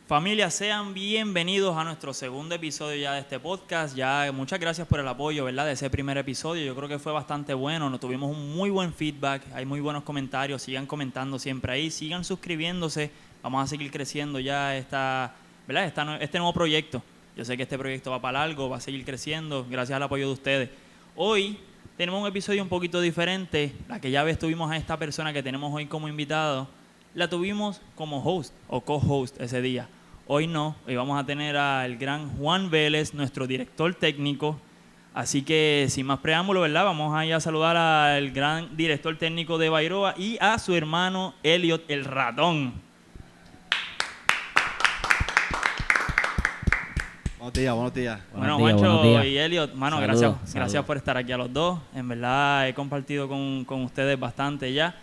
Familia, sean bienvenidos a nuestro segundo episodio ya de este podcast. Ya muchas gracias por el apoyo, ¿verdad? De ese primer episodio. Yo creo que fue bastante bueno. Nos tuvimos un muy buen feedback. Hay muy buenos comentarios. Sigan comentando siempre ahí. Sigan suscribiéndose. Vamos a seguir creciendo ya ¿verdad? Este nuevo proyecto. Yo sé que este proyecto va para largo, va a seguir creciendo gracias al apoyo de ustedes. Hoy tenemos un episodio un poquito diferente. La que ya ves tuvimos a esta persona que tenemos hoy como invitado. La tuvimos como host o co-host ese día. Hoy no, hoy vamos a tener al gran Juan Vélez, nuestro director técnico. Así que, sin más preámbulo, ¿verdad? Vamos a ir a saludar al gran director técnico de Bairoa y a su hermano Elliot, el ratón. Buenos días, buenos días. Bueno, Buenos Juancho días. y Elliot, mano, Saludos, gracias por estar aquí a los dos. En verdad, he compartido con ustedes bastante ya,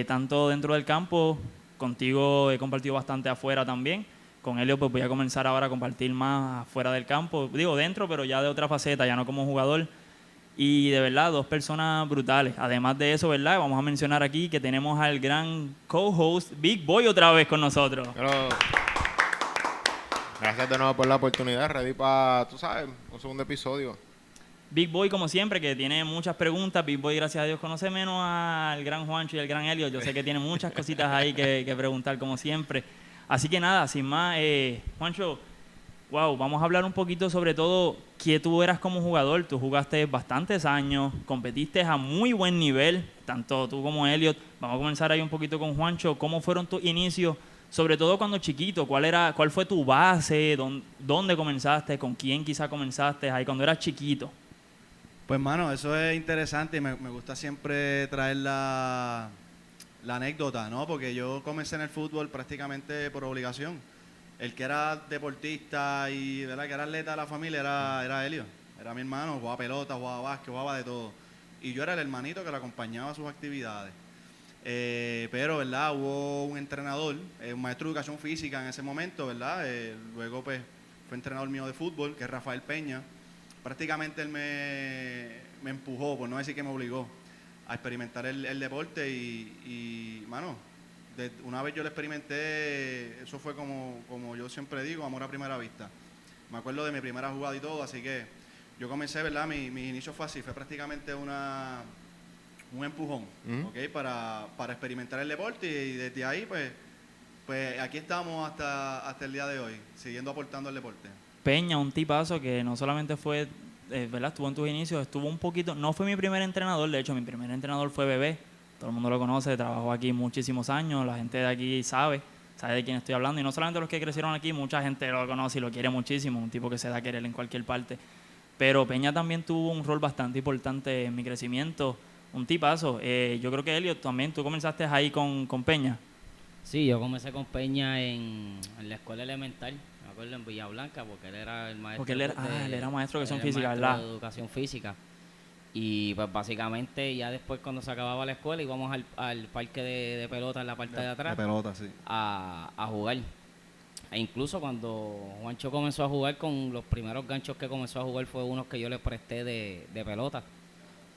tanto dentro del campo, contigo he compartido bastante afuera también. Con Elliot pues voy a comenzar ahora a compartir más fuera del campo, digo dentro, pero ya de otra faceta, ya no como jugador. Y de verdad, dos personas brutales. Además de eso, ¿verdad? Vamos a mencionar aquí que tenemos al gran co-host Big Boy otra vez con nosotros. Pero, gracias de nuevo por la oportunidad, ready para, tú sabes, un segundo episodio. Big Boy, como siempre, que tiene muchas preguntas. Big Boy, gracias a Dios, conoce menos al gran Juancho y al gran Elliot. Yo sé que tiene muchas cositas ahí que preguntar, como siempre. Así que nada, sin más, Juancho, wow, vamos a hablar un poquito sobre todo que tú eras como jugador. Tú jugaste bastantes años, competiste a muy buen nivel, tanto tú como Elliot. Vamos a comenzar ahí un poquito con Juancho. ¿Cómo fueron tus inicios? Sobre todo cuando chiquito, ¿cuál fue tu base? ¿Dónde comenzaste? ¿Con quién quizá comenzaste ahí cuando eras chiquito? Pues, mano, eso es interesante y me gusta siempre traer la anécdota, ¿no? Porque yo comencé en el fútbol prácticamente por obligación. El que era deportista y, ¿verdad?, que era atleta de la familia era Helio. Era mi hermano, jugaba pelota, jugaba básquet, jugaba de todo. Y yo era el hermanito que lo acompañaba a sus actividades. Pero, ¿verdad?, hubo un entrenador, un maestro de educación física en ese momento, ¿verdad? Luego, pues, fue entrenador mío de fútbol, que es Rafael Peña. Prácticamente él me empujó, por no decir que me obligó, a experimentar el deporte y mano, una vez yo lo experimenté, eso fue como yo siempre digo, amor a primera vista. Me acuerdo de mi primera jugada y todo, así que yo comencé, ¿verdad? Mi inicio fue así, fue prácticamente un empujón, ¿ok? Para experimentar el deporte y desde ahí, pues aquí estamos hasta el día de hoy, siguiendo aportando al deporte. Peña, un tipazo que no solamente fue, ¿verdad? Estuvo en tus inicios, estuvo un poquito, no fue mi primer entrenador, de hecho mi primer entrenador fue Bebé, todo el mundo lo conoce, trabajó aquí muchísimos años, la gente de aquí sabe de quién estoy hablando, y no solamente los que crecieron aquí, mucha gente lo conoce y lo quiere muchísimo, un tipo que se da a querer en cualquier parte, pero Peña también tuvo un rol bastante importante en mi crecimiento, un tipazo. Yo creo que Elliot también, tú comenzaste ahí con Peña. Sí, yo comencé con Peña en la escuela elemental, me acuerdo, en Villa Blanca, porque él era el maestro. Porque él era maestro de educación física, maestro ¿verdad? de educación física. Y pues básicamente ya después cuando se acababa la escuela íbamos al parque de pelota en la parte de atrás De pelota, sí. a jugar. E incluso cuando Juancho comenzó a jugar, con los primeros ganchos que comenzó a jugar fue unos que yo le presté de pelota.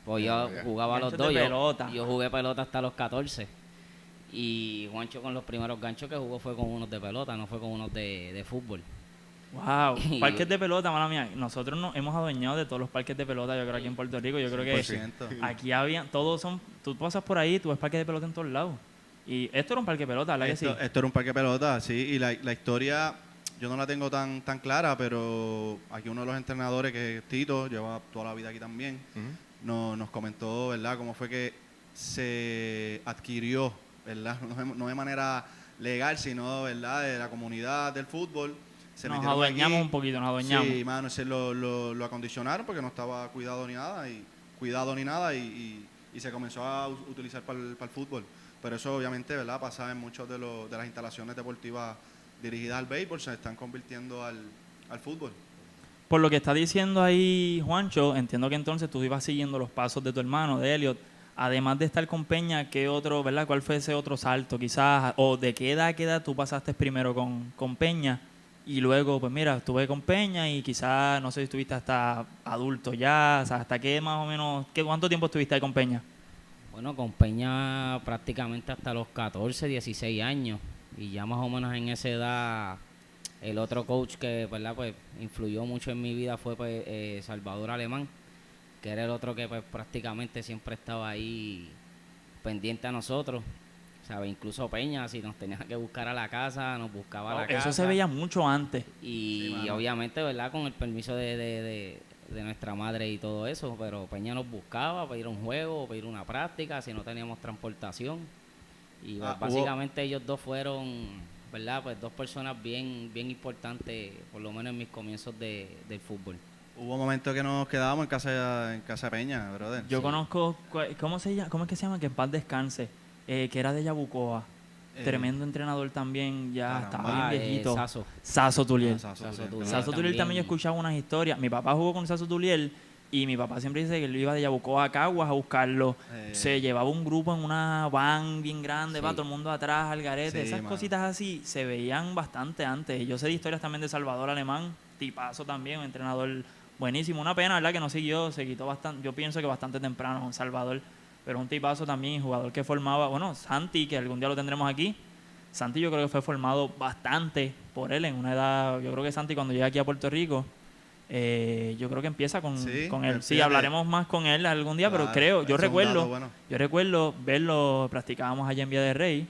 Pues yo jugaba a los Ganchos de dos, pelota. yo jugué pelota hasta los 14. Y Juancho con los primeros ganchos que jugó fue con unos de pelota, no fue con unos de fútbol. Wow, parques de pelota, mala mía. Nosotros nos hemos adueñado de todos los parques de pelota, yo creo, aquí en Puerto Rico. Yo creo que 100%. aquí todos son, tú pasas por ahí, tú ves parques de pelota en todos lados. Y esto era un parque de pelota, ¿verdad que sí? Esto era un parque de pelota, sí, y la historia yo no la tengo tan clara, pero aquí uno de los entrenadores, que es Tito, lleva toda la vida aquí también, nos comentó, ¿verdad?, cómo fue que se adquirió, ¿verdad?, no de manera legal, sino, ¿verdad?, de la comunidad del fútbol. Nos adueñamos aquí. un poquito, nos adueñamos. Sí, mano, lo acondicionaron porque no estaba cuidado ni nada, y se comenzó a utilizar para el fútbol. Pero eso obviamente, ¿verdad?, pasa en muchas de las instalaciones deportivas dirigidas al béisbol, se están convirtiendo al fútbol. Por lo que está diciendo ahí Juancho, entiendo que entonces tú ibas siguiendo los pasos de tu hermano, de Elliot. Además de estar con Peña, ¿qué otro, verdad? ¿Cuál fue ese otro salto quizás? ¿O de qué edad tú pasaste primero con Peña? Y luego, pues mira, estuve con Peña y quizás, no sé si estuviste hasta adulto ya, o sea, ¿hasta qué más o menos, cuánto tiempo estuviste ahí con Peña? Bueno, con Peña prácticamente hasta los 14, 16 años. Y ya más o menos en esa edad El otro coach que, ¿verdad? Pues influyó mucho en mi vida fue pues, Salvador Alemán, que era el otro que pues, prácticamente siempre estaba ahí pendiente a nosotros. ¿Sabes? Incluso Peña, si nos tenía que buscar a la casa, nos buscaba a la casa. Eso se veía mucho antes. Y Sí, mano. obviamente, ¿verdad? Con el permiso de nuestra madre y todo eso, pero Peña nos buscaba para ir a un juego, para ir a una práctica, si no teníamos transportación. Y pues, básicamente ellos dos fueron, ¿verdad? Pues dos personas bien importantes, por lo menos en mis comienzos del fútbol. Hubo momentos que nos quedábamos en casa de Peña, brother. Yo conozco, ¿cómo es que se llama? Que en paz descanse, que era de Yabucoa. Tremendo entrenador también, ya estaba bien viejito. Sasso Tuliel. Sasso Tuliel también yo escuchaba unas historias. Mi papá jugó con Sasso Tuliel y mi papá siempre dice que él iba de Yabucoa a Caguas a buscarlo. Se llevaba un grupo en una van bien grande, va todo el mundo atrás, al garete. Sí, Esas cositas así se veían bastante antes. Yo sé de historias también de Salvador Alemán, tipazo también, un entrenador buenísimo. Una pena, ¿verdad? Que no siguió, se quitó bastante. Yo pienso que bastante temprano Salvador. Pero un tipazo también, jugador que formaba, bueno, Santi, que algún día lo tendremos aquí. Santi yo creo que fue formado bastante por él en una edad, yo creo que Santi cuando llega aquí a Puerto Rico, yo creo que empieza con él. Sí, hablaremos más con él algún día, Claro, pero creo, yo bueno. recuerdo verlo, practicábamos allá en Villa de Rey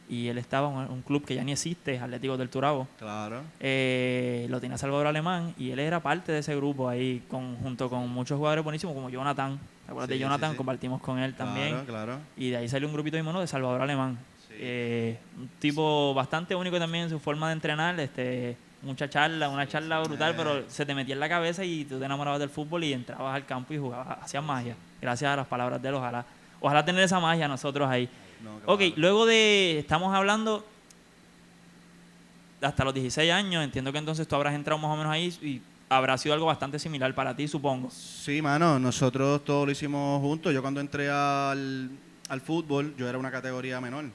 y él estaba en un club que ya ni existe, Atlético del Turabo. Claro. Lo tenía Salvador Alemán y él era parte de ese grupo ahí, junto con muchos jugadores buenísimos como Jonathan. ¿Te acuerdas de Jonathan? Sí. Compartimos con él también. Claro. Y de ahí salió un grupito de Salvador Alemán. Sí. Un tipo bastante único también en su forma de entrenar. Una charla brutal, pero se te metía en la cabeza y tú te enamorabas del fútbol y entrabas al campo y jugabas, hacías magia. Gracias a las palabras de él, ojalá tener esa magia nosotros ahí. No, claro. Ok, luego estamos hablando hasta los 16 años, entiendo que entonces tú habrás entrado más o menos ahí y habrá sido algo bastante similar para ti, supongo. Sí, mano, nosotros todo lo hicimos juntos. Yo cuando entré al fútbol, yo era una categoría menor.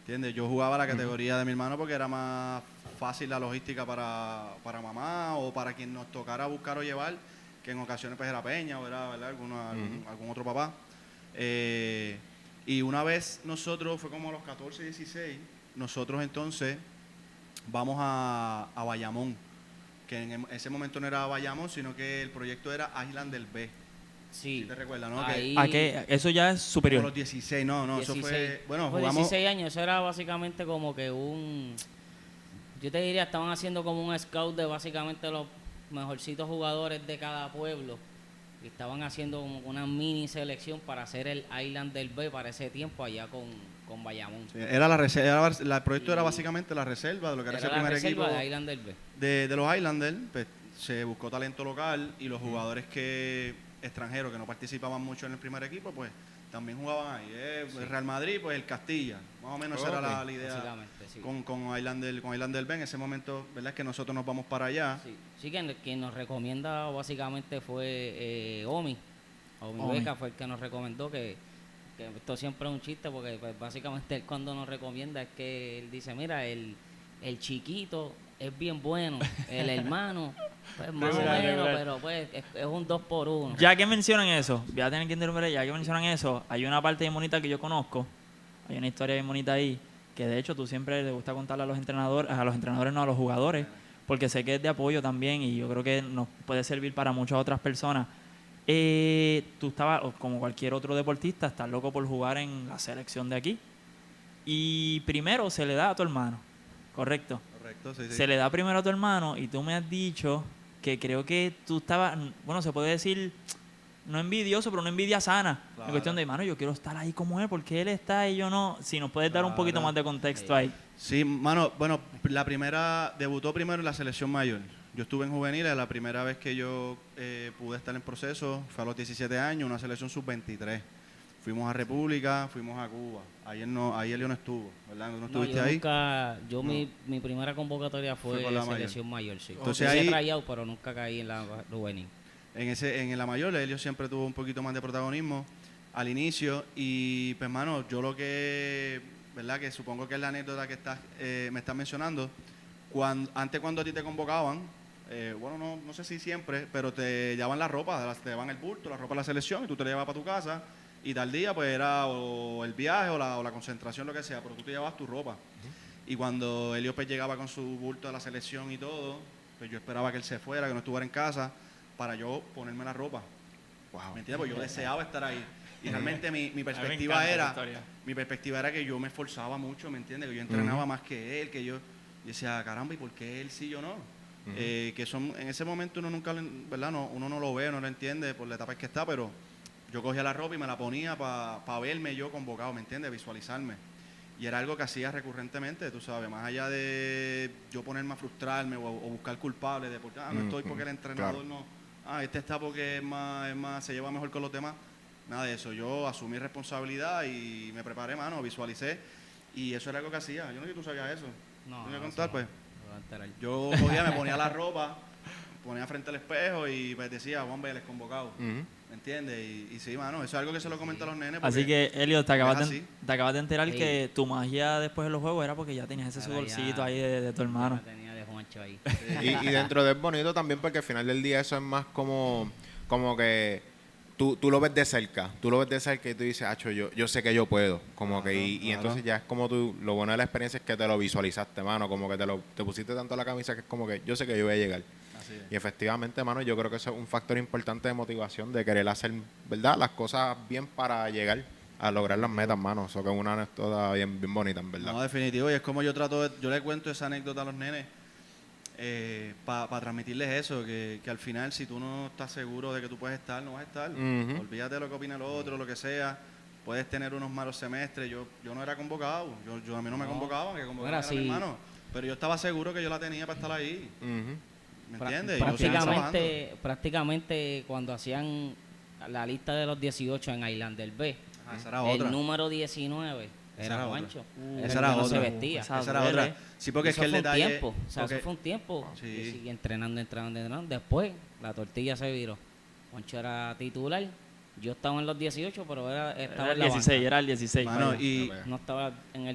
¿Entiendes? Yo jugaba la categoría de mi hermano porque era más fácil la logística para mamá o para quien nos tocara buscar o llevar, que en ocasiones pues era Peña o era, ¿verdad? algún otro papá. Y una vez nosotros, fue como a los 14, 16, nosotros entonces vamos a Bayamón, que en ese momento no era Bayamón, sino que el proyecto era Island del B. Sí. ¿Sí te recuerdas, no? Ahí, ¿A qué? Eso ya es superior. Como los 16, no, 16. eso fue, bueno, Fue jugamos 16 años, eso era básicamente como que yo te diría, estaban haciendo como un scout de básicamente los mejorcitos jugadores de cada pueblo. Y estaban haciendo como una mini selección para hacer el Island del B para ese tiempo allá con Bayamón. Sí, era la reserva, el proyecto era básicamente la reserva de lo que era ese primer equipo de Island del B. de los Islanders. Pues, se buscó talento local y los jugadores extranjeros que no participaban mucho en el primer equipo, pues también jugaban ahí. El Real Madrid, pues el Castilla. Más o menos esa era la idea sí. con Islander B. En ese momento, ¿verdad? Es que nosotros nos vamos para allá. Sí, quien nos recomienda básicamente fue Omi Beca fue el que nos recomendó, que esto siempre es un chiste porque pues, básicamente él cuando nos recomienda es que él dice, mira, el chiquito es bien bueno, el hermano pues más o menos, pero pues es un 2-por-1. Ya que mencionan eso, voy a tener que interrumpir, ya que mencionan eso, hay una parte bien bonita que yo conozco, hay una historia bien bonita ahí, que de hecho tú siempre le gusta contarle a los entrenadores no, a los jugadores, porque sé que es de apoyo también y yo creo que nos puede servir para muchas otras personas. Tú estabas, como cualquier otro deportista, estás loco por jugar en la selección de aquí y primero se le da a tu hermano, ¿correcto? Correcto, sí. Se le da primero a tu hermano y tú me has dicho que creo que tú estabas, bueno, se puede decir, no envidioso, pero una envidia sana. Claro. En cuestión de, mano, yo quiero estar ahí como él, porque él está y yo no. Si nos puedes dar un poquito más de contexto ahí. Sí, mano, bueno, debutó primero en la selección mayor. Yo estuve en juveniles, la primera vez que yo pude estar en proceso fue a los 17 años, una selección sub-23. Fuimos a República, fuimos a Cuba. Ahí él no estuvo, ¿verdad? ¿No estuviste ahí? Mi primera convocatoria fue con la selección mayor, sí. Entonces Hice ahí, tryout, pero nunca caí en la juvenil. en la mayor, Helio siempre tuvo un poquito más de protagonismo al inicio. Y, pues, mano, yo lo que, ¿verdad? Que supongo que es la anécdota que me estás mencionando. Antes cuando a ti te convocaban, bueno, no sé si siempre, pero te llevaban la ropa, te llevaban el bulto, la ropa de la selección, y tú te la llevabas para tu casa. Y tal día, pues era o el viaje o la concentración, lo que sea, pero tú te llevabas tu ropa. Y cuando Elio pues llegaba con su bulto a la selección y todo, pues yo esperaba que él se fuera, que no estuviera en casa, para yo ponerme la ropa. Wow. ¿Me entiendes? Porque yo deseaba estar ahí. Y realmente mi A mí me perspectiva encanta esa era, historia. mi perspectiva era que yo me esforzaba mucho, ¿me entiendes? Que yo entrenaba más que él, que yo decía, caramba, ¿y por qué él sí y yo no? Que son, en ese momento uno nunca, ¿verdad? No, uno no lo ve, no lo entiende por la etapa en que está, pero yo cogía la ropa y me la ponía para verme yo convocado, ¿me entiendes? Visualizarme. Y era algo que hacía recurrentemente, tú sabes, más allá de yo ponerme a frustrarme o buscar culpables de por qué no estoy porque el entrenador no, este está porque es más, se lleva mejor con los demás. Nada de eso, yo asumí responsabilidad y me preparé, mano, visualicé y eso era algo que hacía. Yo no sé si tú sabías eso. No, ¿Te voy a no, contar, eso pues? no me voy a enterar. Yo cogía, me ponía la ropa, ponía frente al espejo y pues decía, Juan Vélez convocado. ¿Me entiendes? Y sí, mano, eso es algo que se lo comento a los nenes. Así que, Elio, te es acabas así. te acabas de enterar Sí. que tu magia después de los juegos era porque ya tenías ese Ahora sudorcito ya- ahí de tu hermano. ya tenía de Juancho ahí. Y dentro de es bonito también porque al final del día eso es más como que tú lo ves de cerca. Tú lo ves de cerca y tú dices, acho, yo sé que yo puedo. Como que, y claro. entonces ya es como tú, lo bueno de la experiencia es que te lo visualizaste, mano. Como que te pusiste tanto la camisa que es como que yo sé que yo voy a llegar. Así es. Y efectivamente, mano, yo creo que eso es un factor importante de motivación, de querer hacer, ¿verdad? Las cosas bien para llegar a lograr las metas, mano. Eso que es una anécdota bien bonita, en verdad. No, definitivo. Y es como yo yo le cuento esa anécdota a los nenes para transmitirles eso, que al final si tú no estás seguro de que tú puedes estar, no vas a estar. Ujú. Olvídate de lo que opina el otro, lo que sea. Puedes tener unos malos semestres. Yo no era convocado. A mí no me No. convocaban, que convocaban Bueno, era mi sí. hermano. Pero yo estaba seguro que yo la tenía para estar ahí. Ujú. ¿Me entiendes? Y yo seguí trabajando. Prácticamente cuando hacían la lista de los 18 en Islander B, Esa era el otra. número 19 Esa era era Juancho. otra. Era Esa el era que no se otra. vestía. Esa Esa era duele. otra. Sí, porque es Eso que el fue un detalle. tiempo, o sea, porque- eso fue un tiempo. Sí. Y sigue entrenando. Después, la tortilla se viró. Juancho era titular. Yo estaba en los 18, pero estaba Era el en la 16, banca. era el 16. Mano, vaya. y, No estaba en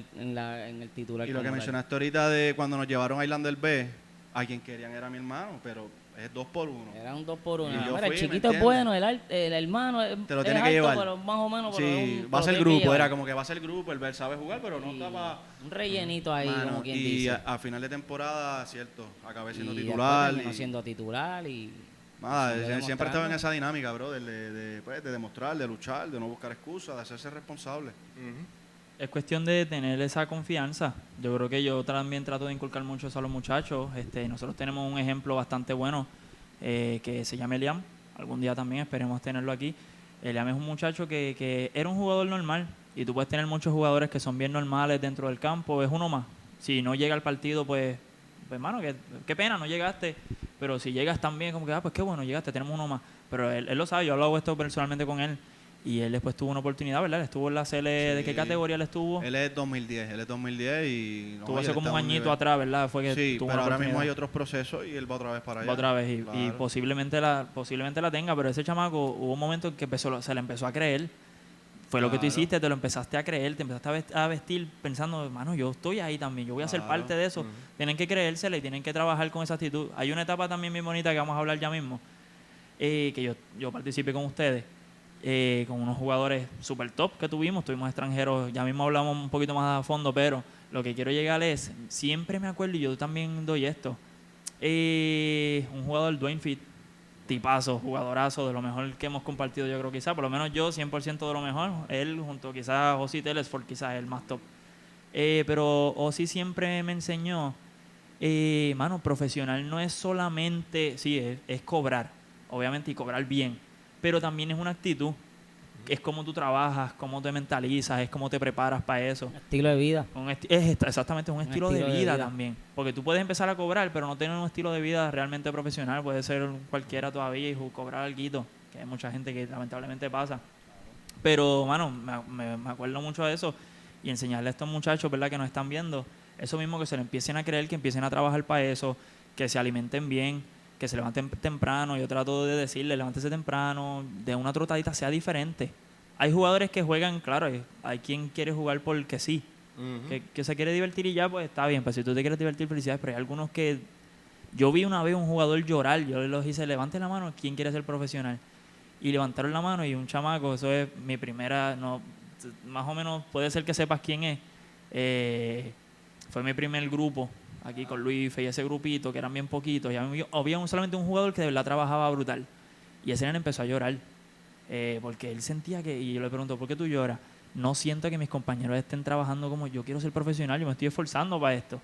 el titular. y lo que como tal. mencionaste ahorita de cuando nos llevaron a Islander B, a quien querían era mi hermano, pero es 2 por 1. Era un 2 por 1. Y yo Mira, el fui, ¿me chiquito es entiendes? bueno, el hermano Te lo es tiene que alto, llevar. pero más o menos. pero es Sí, un- va a lo ser tiene que grupo, llevar. era como que va a ser grupo, el ver sabe jugar, pero no Y estaba. un rellenito ahí, Mano, como quien y dice. a final de temporada, cierto, acabé siendo Y titular. después terminó siendo titular y Nada, siguió siempre estaba en demostrando. esa dinámica, bro, de demostrar, de luchar, de no buscar excusas, de hacerse responsable. Es cuestión de tener esa confianza. Yo creo que yo también trato de inculcar mucho eso a los muchachos. Nosotros tenemos un ejemplo bastante bueno que se llama Eliam. Algún día también esperemos tenerlo aquí. Eliam es un muchacho que era un jugador normal y tú puedes tener muchos jugadores que son bien normales dentro del campo. Es uno más. Si no llega al partido, pues hermano, qué pena, no llegaste. Pero si llegas también, como que, pues qué bueno, llegaste, tenemos uno más. Pero él lo sabe, yo he hablado esto personalmente con él. Y él después tuvo una oportunidad, ¿verdad? Él estuvo en la CL, ¿de qué Sí. categoría él estuvo? Él es 2010 y... no, Estuvo y hace él como está un a añito nivel. atrás, ¿verdad? Fue que Sí, tuvo pero una ahora mismo oportunidad. hay otros procesos y él va otra vez para allá. Va otra vez y Claro. posiblemente la tenga, pero ese chamaco hubo un momento en que se le empezó a creer. Fue lo que tú Claro. hiciste, te lo empezaste a creer, te empezaste a vestir pensando, hermano, yo estoy ahí también, yo voy a ser Claro. parte de eso. Tienen que creérsela y tienen que trabajar con esa actitud. Hay una etapa también bien bonita que vamos a hablar ya mismo, que yo participé con ustedes, con unos jugadores super top que tuvimos extranjeros, ya mismo hablamos un poquito más a fondo, pero lo que quiero llegar es, siempre me acuerdo, y yo también doy esto, un jugador, Dwayne Fit, tipazo, jugadorazo, de lo mejor que hemos compartido, yo creo, quizás, por lo menos yo, 100% de lo mejor, él junto quizás a Ozzy Telesford, quizás el más top. Pero Ozzy siempre me enseñó, mano, profesional no es solamente, sí, es cobrar, obviamente, y cobrar bien, pero también es una actitud, es cómo tú trabajas, cómo te mentalizas, es cómo te preparas para eso. Estilo de vida. Exactamente, un estilo de estilo de vida vida. también. Porque tú puedes empezar a cobrar, pero no tener un estilo de vida realmente profesional. Puede ser cualquiera todavía y cobrar algo, que hay mucha gente que lamentablemente pasa. Pero, mano, me acuerdo mucho de eso y enseñarle a estos muchachos, ¿verdad?, que nos están viendo, eso mismo, que se lo empiecen a creer, que empiecen a trabajar para eso, que se alimenten bien, que se levanten temprano. Yo trato de decirle, levántese temprano, de una trotadita sea diferente. Hay jugadores que juegan, claro, hay quien quiere jugar porque sí, que se quiere divertir y ya, pues está bien, pues si tú te quieres divertir, felicidades, pero hay algunos que... Yo vi una vez un jugador llorar, yo les hice, levante la mano, ¿quién quiere ser profesional? Y levantaron la mano y un chamaco, eso es mi primera, no, más o menos puede ser que sepas quién es, fue mi primer grupo aquí con Luis y ese grupito que eran bien poquitos. Y había solamente un jugador que de verdad trabajaba brutal. Y ese nene empezó a llorar. Porque él sentía que, y yo le pregunto, ¿por qué tú lloras? No siento que mis compañeros estén trabajando como yo quiero ser profesional, yo me estoy esforzando para esto.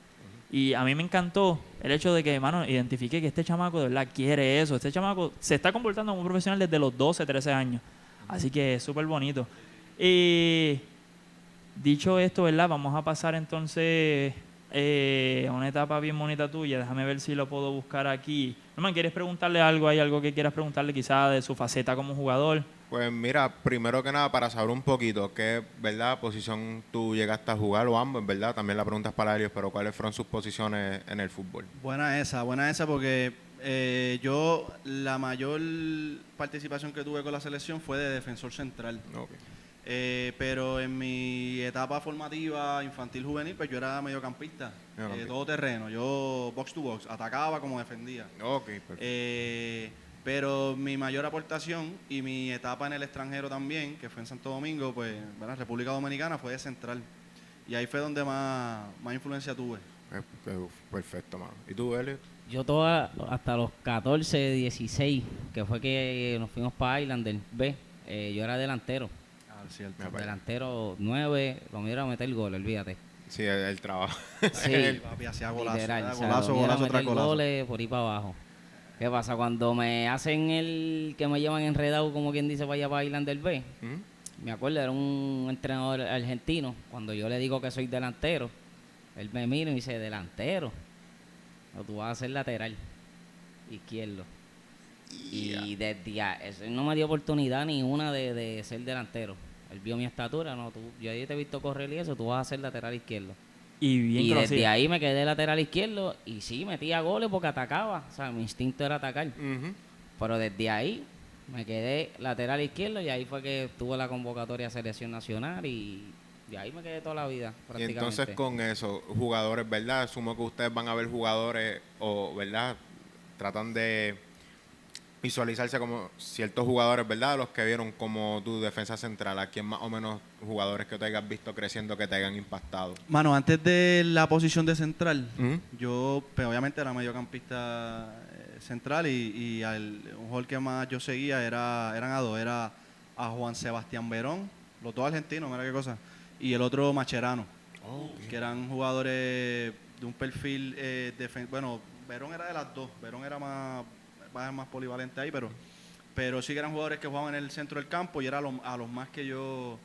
Y a mí me encantó el hecho de que, hermano, identifique que este chamaco de verdad quiere eso. Este chamaco se está comportando como un profesional desde los 12, 13 años. Así que es súper bonito. Y dicho esto, ¿verdad? Vamos a pasar entonces a una etapa bien bonita tuya. Déjame ver si lo puedo buscar aquí. Norman, ¿quieres preguntarle algo? ¿Hay algo que quieras preguntarle quizá de su faceta como jugador? Pues mira, primero que nada, para saber un poquito qué, ¿verdad?, posición tú llegaste a jugar o ambos, ¿verdad? También la pregunta es para ellos, pero ¿cuáles fueron sus posiciones en el fútbol? Buena esa porque yo la mayor participación que tuve con la selección fue de defensor central. Ok. Pero en mi etapa formativa, infantil, juvenil, pues yo era mediocampista, todo terreno. Yo box to box, atacaba como defendía. Ok, perfecto. Pero mi mayor aportación y mi etapa en el extranjero también, que fue en Santo Domingo, pues, ¿verdad? República Dominicana, fue de central. Y ahí fue donde más influencia tuve. Perfecto, mano. ¿Y tú, Elliot? Yo hasta los 14, 16, que fue que nos fuimos para Islander B, yo era delantero. Ah, cierto. Delantero 9, lo mío era meter gol, olvídate. Sí, el trabajo. Sí, Papi, hacía golazo, literal. era O sea, golazo, lo mío era golazo tras meter golazo. goles por ahí para abajo. ¿Qué pasa? Cuando me hacen que me llevan enredado, como quien dice, vaya para Islander B, ¿Mm? me acuerdo, era un entrenador argentino. Cuando yo le digo que soy delantero, él me mira y me dice, delantero, o tú vas a ser lateral izquierdo. Y desde eso no me dio oportunidad ni una de ser delantero. Él vio mi estatura, no, yo ahí te he visto correr y eso, tú vas a ser lateral izquierdo. Y bien Y que lo desde hacía. ahí me quedé lateral izquierdo y sí, metía goles porque atacaba. O sea, mi instinto era atacar. Ujú. Pero desde ahí me quedé lateral izquierdo y ahí fue que tuve la convocatoria a selección nacional y ahí me quedé toda la vida Y prácticamente. entonces con eso, jugadores, ¿verdad? Asumo que ustedes van a ver jugadores o, ¿verdad? Tratan de visualizarse como ciertos jugadores, ¿verdad? Los que vieron como tu defensa central. ¿A quién más o menos jugadores que te hayas visto creciendo que te hayan impactado? Mano, antes de la posición de central, Ujú. yo pues, obviamente era mediocampista central y un jugador que más yo seguía eran a dos, era a Juan Sebastián Verón, los dos argentinos, mira qué cosa, y el otro Macherano, que eran jugadores de un perfil, bueno, Verón era de las dos, Verón era más polivalente ahí, pero sí que eran jugadores que jugaban en el centro del campo y era a los más que yo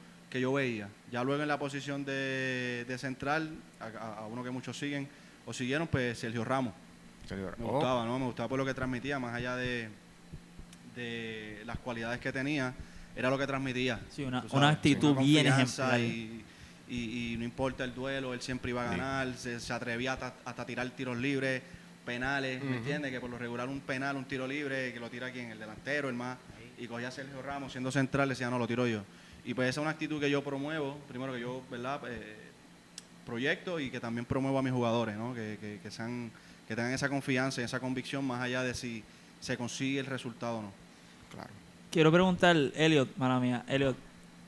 veía. Ya luego en la posición de central, a uno que muchos siguen o siguieron, pues Sergio Ramos. Me gustaba, ¿no? Me gustaba por lo que transmitía, más allá de las cualidades que tenía, era lo que transmitía. Sí, una Tú sabes, actitud una bien confianza ejemplar. y no importa el duelo, él siempre iba a ganar, se atrevía hasta tirar tiros libres, penales, ¿me entiendes? Que por lo regular un penal, un tiro libre, que lo tira quien, el delantero, el más, y cogía a Sergio Ramos siendo central, decía, no, lo tiro yo. Y pues esa es una actitud que yo promuevo, primero que yo, ¿verdad? Proyecto y que también promuevo a mis jugadores, ¿no? Que tengan esa confianza y esa convicción más allá de si se consigue el resultado o no. Claro. Quiero preguntar, Elliot, mala mía, Elliot,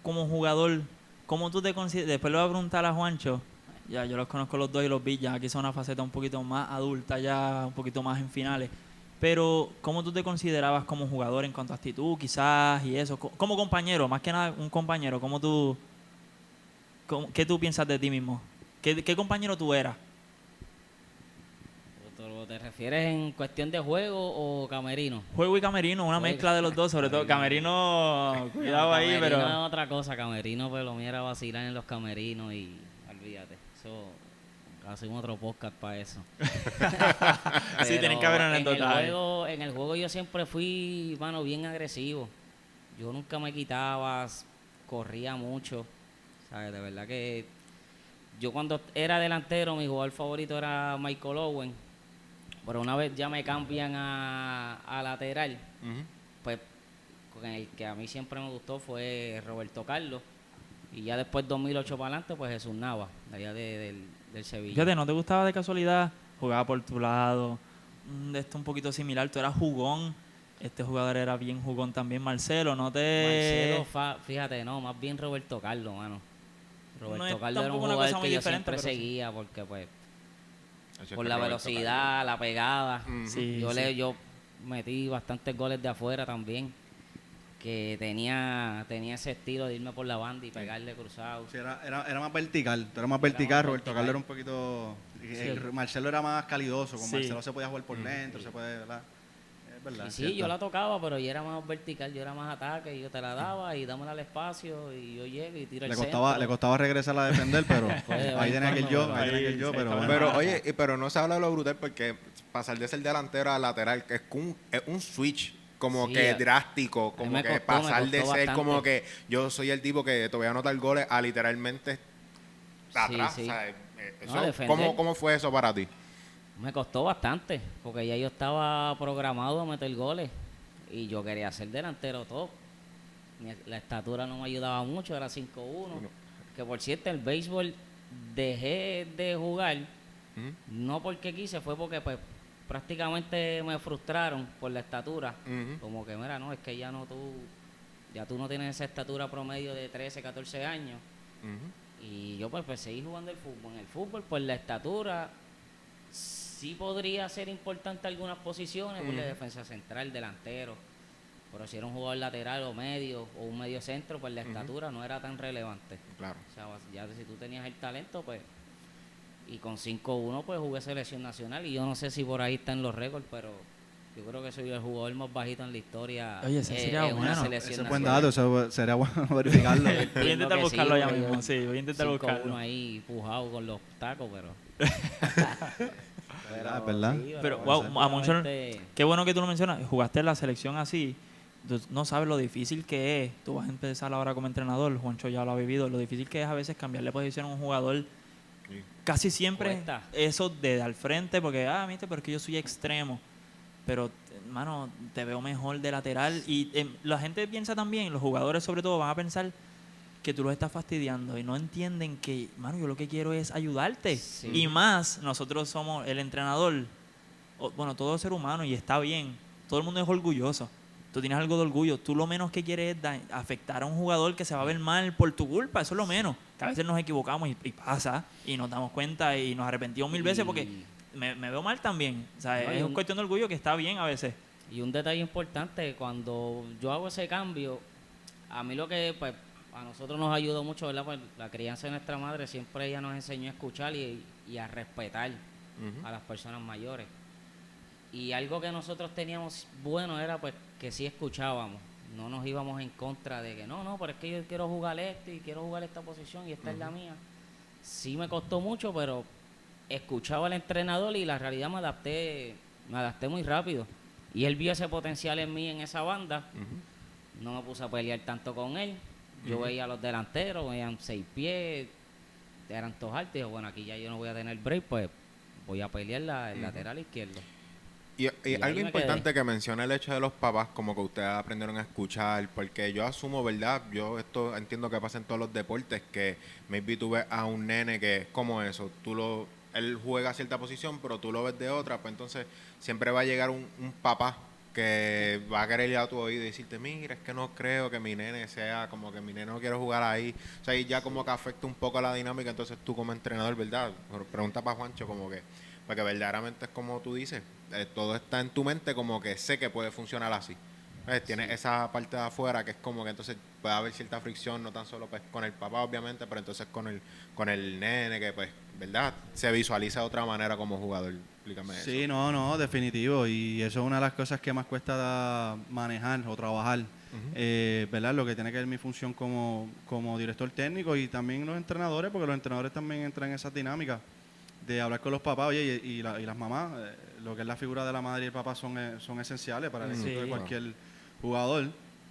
como jugador, ¿cómo tú te consideras? Después le voy a preguntar a Juancho, ya yo los conozco los dos y los vi, ya aquí son una faceta un poquito más adulta, ya un poquito más en finales. Pero, ¿cómo tú te considerabas como jugador en cuanto a actitud, quizás, y eso? Como compañero, más que nada un compañero, ¿qué tú piensas de ti mismo? ¿Qué compañero tú eras? ¿Te refieres en cuestión de juego o camerino? Juego y camerino, una Juego. mezcla de los dos, sobre todo camerino, cuidado No, ahí, camerino pero... es otra cosa, camerino, pues lo mío era vacilar en los camerinos y olvídate, eso, hacemos otro podcast para eso. Sí, tienen que haber anécdotas ahí. En el juego yo siempre fui, mano, bien agresivo. Yo nunca me quitaba, corría mucho, ¿sabes? De verdad que yo cuando era delantero, mi jugador favorito era Michael Owen, pero una vez ya me cambian a lateral, Ujú. pues con el que a mí siempre me gustó fue Roberto Carlos. Y ya después 2008 para adelante, pues Jesús Nava, de allá del Sevilla. Fíjate, ¿no te gustaba de casualidad? Jugaba por tu lado, de esto un poquito similar, tú eras jugón, este jugador era bien jugón también, Marcelo, ¿no te...? Marcelo, fíjate, no, más bien Roberto Carlos, mano. No Roberto es Carlos era un tampoco una cosa jugador muy que yo diferente, siempre pero sí. seguía porque, pues, Así es por que la Roberto velocidad, la pegada. Ujú. Sí, Yo sí. yo metí bastantes goles de afuera también, que tenía ese estilo de irme por la banda y pegarle cruzado. Sí, era más vertical. Tú eras más Era vertical, más Roberto vertical. Carlos era un poquito... Marcelo era más calidoso. Con Sí. Marcelo se podía jugar por dentro, Sí. se puede, ¿verdad? Es verdad, Y es sí, cierto. yo la tocaba, pero yo era más vertical, yo era más ataque, y yo te la daba y dámela al espacio y yo llego y tiro el centro. Le costaba regresar a defender, pero Pues, de vez ahí en tenía que ir cuando, yo, pero ahí tenía que ir ahí yo, se pero estaba bueno. Pero oye, pero no se habla de lo brutal porque pasar de ser delantero a lateral, que es un switch como Sí, que a- drástico, a mí como me que costó, pasar me de costó ser como bastante. que yo soy el tipo que te voy a anotar goles a literalmente atrás. Sí. O sea, No, defender. ¿cómo fue eso para ti? Me costó bastante, porque ya yo estaba programado a meter goles y yo quería ser delantero top. La estatura no me ayudaba mucho, era 5'1". Que por cierto, el béisbol dejé de jugar, Ujú, no porque quise, fue porque pues prácticamente me frustraron por la estatura. ujú, Como que, mira, no, es que ya tú no tienes esa estatura promedio de 13, 14 años. ujú. Y yo pues seguí jugando el fútbol. En el fútbol, pues la estatura sí podría ser importante algunas posiciones, por la Ujú. defensa central, delantero. Pero si era un jugador lateral o medio, o un medio centro, pues la estatura no era tan relevante. Claro. O sea, ya si tú tenías el talento, pues... Y con 5'1", pues jugué selección nacional. Y yo no sé si por ahí están los récords, pero yo creo que soy el jugador más bajito en la historia. Oye, ese sería en una bueno. selección Ese es buen nacional. dato, eso sería bueno verificarlo. Voy a Entiendo intentar que buscarlo ya porque mismo, yo sí, voy a intentar 5'1" buscarlo. ahí pujado con los tacos, pero... ¿Verdad? ¿Verdad? sí, Pero, bueno, wow, a muchos, prácticamente- qué bueno que tú lo mencionas, jugaste en la selección así, tú no sabes lo difícil que es, tú vas a empezar ahora como entrenador, Juancho ya lo ha vivido, lo difícil que es a veces cambiarle posición a un jugador, Sí. casi siempre Cuesta. eso de al frente, porque, viste, pero es que yo soy extremo, pero, hermano, te veo mejor de lateral, y la gente piensa también, los jugadores sobre todo van a pensar que tú los estás fastidiando y no entienden que, mano, yo lo que quiero es ayudarte. Sí. Y más, nosotros somos el entrenador, bueno, todo ser humano y está bien, todo el mundo es orgulloso. Tú tienes algo de orgullo, tú lo menos que quieres es afectar a un jugador que se va a ver mal por tu culpa, eso es lo menos. Que a veces nos equivocamos y pasa y nos damos cuenta y nos arrepentimos mil veces porque me veo mal también. O sea, No, es una cuestión de orgullo que está bien a veces. Y un detalle importante, cuando yo hago ese cambio, a mí lo que pues a nosotros nos ayudó mucho, ¿verdad? Pues la crianza de nuestra madre, siempre ella nos enseñó a escuchar y a respetar Ujú. a las personas mayores. Y algo que nosotros teníamos bueno era pues que sí escuchábamos, no nos íbamos en contra de que no, pero es que yo quiero jugar esto y quiero jugar esta posición y esta es la mía. Sí me costó mucho, pero escuchaba al entrenador y la realidad me adapté muy rápido. Y él vio ese potencial en mí en esa banda. Ujú. No me puse a pelear tanto con él. Yo Ujú. veía a los delanteros, veían 6 pies, eran todos altos. Y dije, bueno, aquí ya yo no voy a tener break, pues voy a pelear el lateral izquierdo. Y Y algo ahí me importante quedé. que menciona el hecho de los papás, como que ustedes aprendieron a escuchar, porque yo asumo, ¿verdad? Yo esto entiendo que pasa en todos los deportes, que maybe tú ves a un nene que es como eso, él juega a cierta posición, pero tú lo ves de otra, pues entonces siempre va a llegar un papá que va a querer ir a tu oído y decirte, mira, es que no creo que mi nene sea, como que mi nene no quiere jugar ahí. O sea, y ya como que afecta un poco la dinámica, entonces tú como entrenador, ¿verdad? Pero pregunta para Juancho, como que, porque verdaderamente es como tú dices, todo está en tu mente como que sé que puede funcionar así. Tienes esa parte de afuera que es como que entonces puede haber cierta fricción, no tan solo pues, con el papá obviamente, pero entonces con el nene que pues, ¿verdad? Se visualiza de otra manera como jugador. Explícame eso. Sí, no, definitivo. Y eso es una de las cosas que más cuesta manejar o trabajar. ¿Verdad? Lo que tiene que ver mi función como director técnico y también los entrenadores, porque los entrenadores también entran en esas dinámicas de hablar con los papás, oye, y las mamás, lo que es la figura de la madre y el papá son esenciales para el éxito de Sí. cualquier jugador.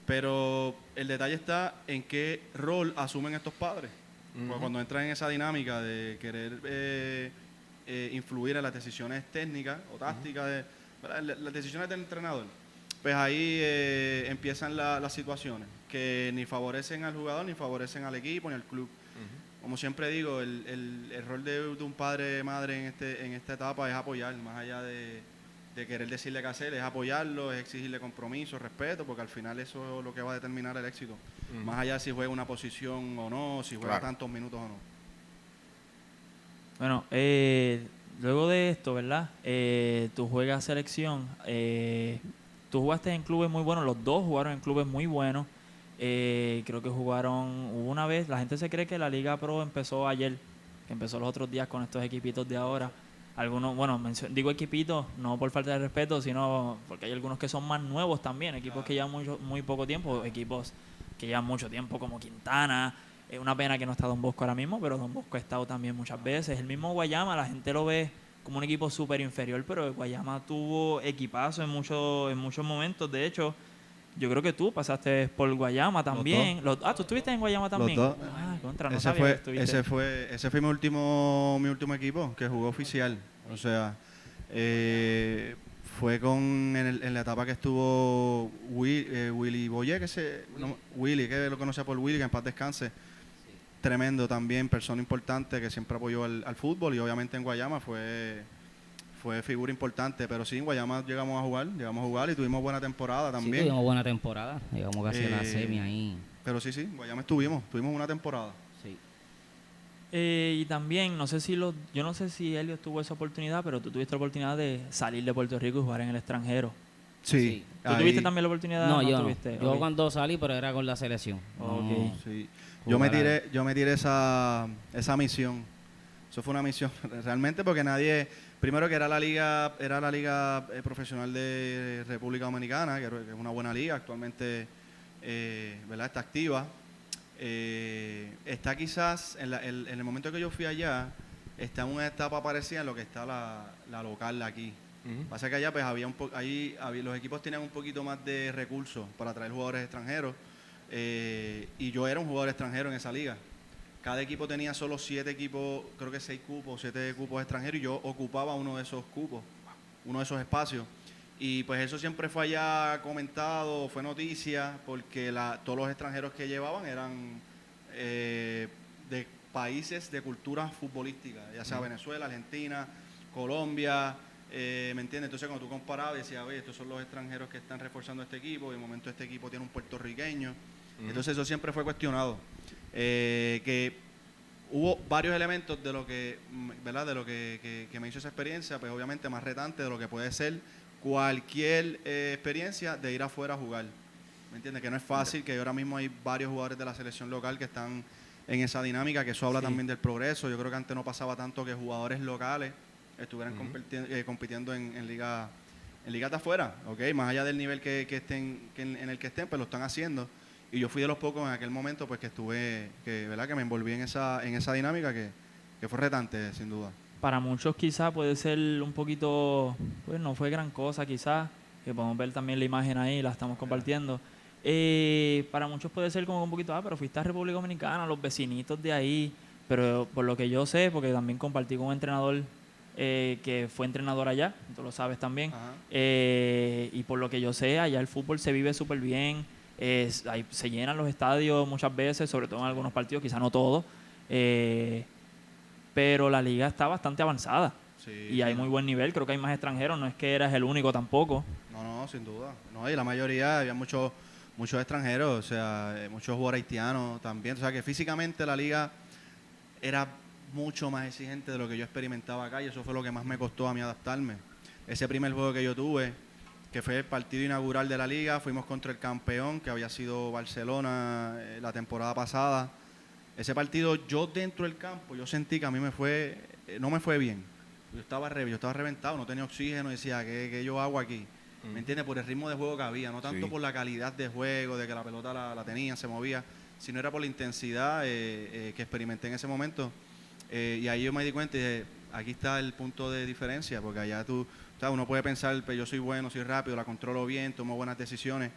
Pero el detalle está en qué rol asumen estos padres. Porque cuando entran en esa dinámica de querer influir en las decisiones técnicas o tácticas, ¿verdad? Las decisiones del entrenador, pues ahí empiezan las situaciones que ni favorecen al jugador, ni favorecen al equipo, ni al club. Como siempre digo, el rol de un padre madre en esta etapa es apoyar, más allá de querer decirle qué hacer, es apoyarlo, es exigirle compromiso, respeto, porque al final eso es lo que va a determinar el éxito. Más allá de si juega una posición o no, si juega Claro. tantos minutos o no. Bueno, luego de esto, ¿verdad? Tú juegas selección. Tú jugaste en clubes muy buenos, los dos jugaron en clubes muy buenos. Creo que hubo una vez, la gente se cree que la Liga Pro empezó ayer, que empezó los otros días con estos equipitos de ahora. Algunos, bueno, digo equipitos, no por falta de respeto, sino porque hay algunos que son más nuevos también, equipos que llevan muy poco tiempo, equipos que llevan mucho tiempo como Quintana. Es una pena que no está Don Bosco ahora mismo, pero Don Bosco ha estado también muchas veces. El mismo Guayama, la gente lo ve como un equipo súper inferior, pero Guayama tuvo equipazo en muchos momentos. De hecho, yo creo que tú pasaste por Guayama también. ¿Tú estuviste en Guayama también? dos. Contra, no Ese sabía que fue, estuviste. ese fue mi último equipo que jugó oficial. O sea, fue en la etapa que estuvo Willy Boye, Willy, que lo conoce por Willy, que en paz descanse. Tremendo también, persona importante que siempre apoyó al fútbol, y obviamente en Guayama fue figura importante, pero sí, en Guayama llegamos a jugar y tuvimos buena temporada Sí, también. tuvimos buena temporada. Llegamos casi a la semi ahí. Pero sí, en Guayama tuvimos una temporada. Sí. Y también, yo no sé si Elliot tuvo esa oportunidad, pero tú tuviste la oportunidad de salir de Puerto Rico y jugar en el extranjero. Sí. ¿Tú tuviste también la oportunidad? No, yo no. tuviste? Yo Ok. cuando salí, pero era con la selección. Ok. No, Sí. Yo me tiré esa misión. Eso fue una misión realmente, porque primero que era la liga profesional de República Dominicana, que es una buena liga, actualmente ¿verdad? Está activa. Está quizás en el momento que yo fui allá, está en una etapa parecida en lo que está la local aquí. Pasa que allá pues los equipos tenían un poquito más de recursos para traer jugadores extranjeros, y yo era un jugador extranjero en esa liga. Cada equipo tenía solo 7 cupos extranjeros, y yo ocupaba uno de esos cupos, uno de esos espacios. Y pues eso siempre fue allá comentado, fue noticia, porque todos los extranjeros que llevaban eran de países de cultura futbolística, ya sea Venezuela, Argentina, Colombia, ¿me entiendes? Entonces cuando tú comparabas, decías, oye, estos son los extranjeros que están reforzando este equipo, y de momento este equipo tiene un puertorriqueño. Entonces eso siempre fue cuestionado. Que hubo varios elementos de lo que, ¿verdad? De lo que me hizo esa experiencia, pues obviamente más retante de lo que puede ser cualquier experiencia de ir afuera a jugar. ¿Me entiendes? Que no es fácil, que ahora mismo hay varios jugadores de la selección local que están en esa dinámica, que eso habla también del progreso. Yo creo que antes no pasaba tanto que jugadores locales estuvieran compitiendo en ligas de afuera, ¿ok? Más allá del nivel en el que estén, pues lo están haciendo. Y yo fui de los pocos en aquel momento pues ¿verdad? Que me envolví en esa dinámica que fue retante, sin duda. Para muchos quizás puede ser un poquito, pues no fue gran cosa quizás, que podemos ver también la imagen ahí, la estamos compartiendo. Para muchos puede ser como un poquito, pero fuiste a República Dominicana, los vecinitos de ahí, pero por lo que yo sé, porque también compartí con un entrenador que fue entrenador allá, tú lo sabes también, y por lo que yo sé, allá el fútbol se vive súper bien, se llenan los estadios muchas veces, sobre todo en algunos partidos, quizás no todos, pero la liga está bastante avanzada. Sí, y hay muy buen nivel, creo que hay más extranjeros, no es que eras el único tampoco. No, sin duda. No, y la mayoría, había muchos extranjeros, o sea, muchos jugadores haitianos también. O sea, que físicamente la liga era mucho más exigente de lo que yo experimentaba acá, y eso fue lo que más me costó a mí adaptarme. Ese primer juego que yo tuve, que fue el partido inaugural de la liga, fuimos contra el campeón, que había sido Barcelona la temporada pasada. Ese partido, yo dentro del campo, yo sentí que a mí no me fue bien. Yo estaba reventado, no tenía oxígeno, decía, ¿qué yo hago aquí? ¿Me entiendes? Por el ritmo de juego que había, no tanto por la calidad de juego, de que la pelota la tenía, se movía, sino era por la intensidad que experimenté en ese momento. Y ahí yo me di cuenta y dije, aquí está el punto de diferencia, porque allá uno puede pensar, pues yo soy bueno, soy rápido, la controlo bien, tomo buenas decisiones,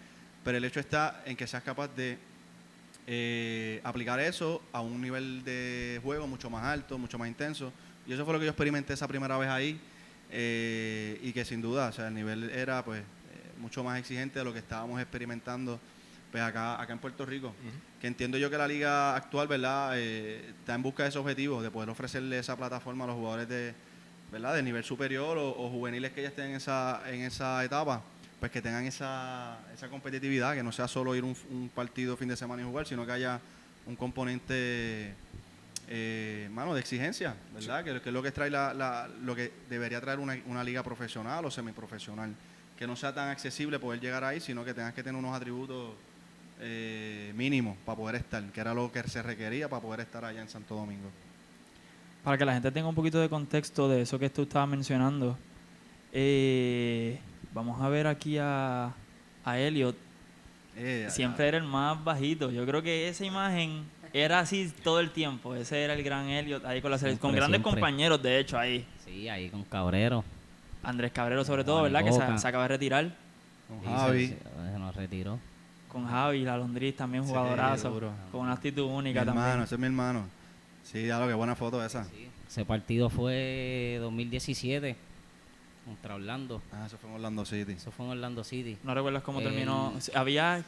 pero el hecho está en que seas capaz de aplicar eso a un nivel de juego mucho más alto, mucho más intenso. Y eso fue lo que yo experimenté esa primera vez ahí, y que sin duda, o sea, el nivel era pues mucho más exigente de lo que estábamos experimentando pues acá en Puerto Rico. Que entiendo yo que la liga actual, ¿verdad? Está en busca de ese objetivo, de poder ofrecerle esa plataforma a los jugadores ¿verdad? De nivel superior o juveniles que ya estén en esa etapa, pues que tengan esa competitividad, que no sea solo ir un partido fin de semana y jugar, sino que haya un componente mano, de exigencia, ¿verdad? Que es lo que trae lo que debería traer una liga profesional o semiprofesional. Que no sea tan accesible poder llegar ahí, sino que tengas que tener unos atributos mínimos para poder estar, que era lo que se requería para poder estar allá en Santo Domingo. Para que la gente tenga un poquito de contexto de eso que tú estabas mencionando, vamos a ver aquí a Elliot. Siempre era el más bajito. Yo creo que esa imagen era así todo el tiempo. Ese era el gran Elliot ahí con la selección, con grandes compañeros, de hecho, ahí. Sí, ahí con Cabrero. Andrés Cabrero sobre todo, ¿verdad? Que se acaba de retirar. Con Sí, Javi. se nos retiró. Con Javi, la Londriz también jugadorazo. duro. Con una actitud única Mi también. hermano, ese es mi hermano. Sí, ya lo que buena foto esa. Sí, ese partido fue 2017 contra Orlando. Eso fue en Orlando City. Eso fue en Orlando City. No recuerdas cómo El- terminó.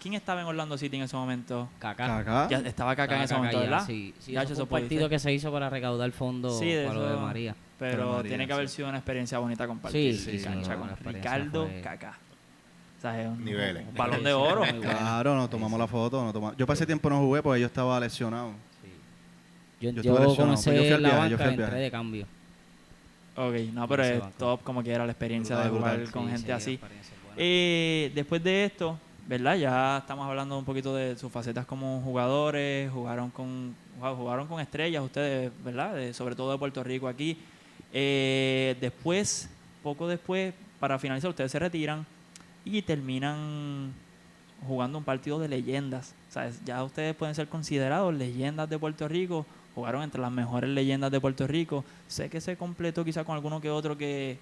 ¿Quién estaba en Orlando City en ese momento? Kaká. Kaká. Ya estaba Kaká en ese momento, ya, ¿verdad? Sí, sí, Ya, eso eso fue un partido pudiste. que se hizo para recaudar fondos Sí, de para lo eso, de María. Pero María, tiene que haber sí. sido una experiencia bonita compartir. Sí, sí, cancha no, con la experiencia Ricardo fue- Kaká. O sea, es un Niveles. un balón de oro. Muy bueno. Claro, nos tomamos la foto. Yo para ese tiempo no jugué porque yo estaba lesionado. Yo Yo estuve lesionado, comencé pues yo fui al en la viaje, yo banca, fui al entré viaje. de cambio. Ok, no, pero Ese es banco. top como que era la experiencia de Brutal, jugar brutal. con Sí, gente sí, la así. experiencia es buena. Después de esto, ¿verdad? Ya estamos hablando un poquito de sus facetas como jugadores, jugaron con estrellas ustedes, ¿verdad? Sobre todo de Puerto Rico aquí. Poco después, para finalizar, ustedes se retiran y terminan jugando un partido de leyendas. O sea, ya ustedes pueden ser considerados leyendas de Puerto Rico, jugaron entre las mejores leyendas de Puerto Rico. Sé que se completó quizá con alguno que otro que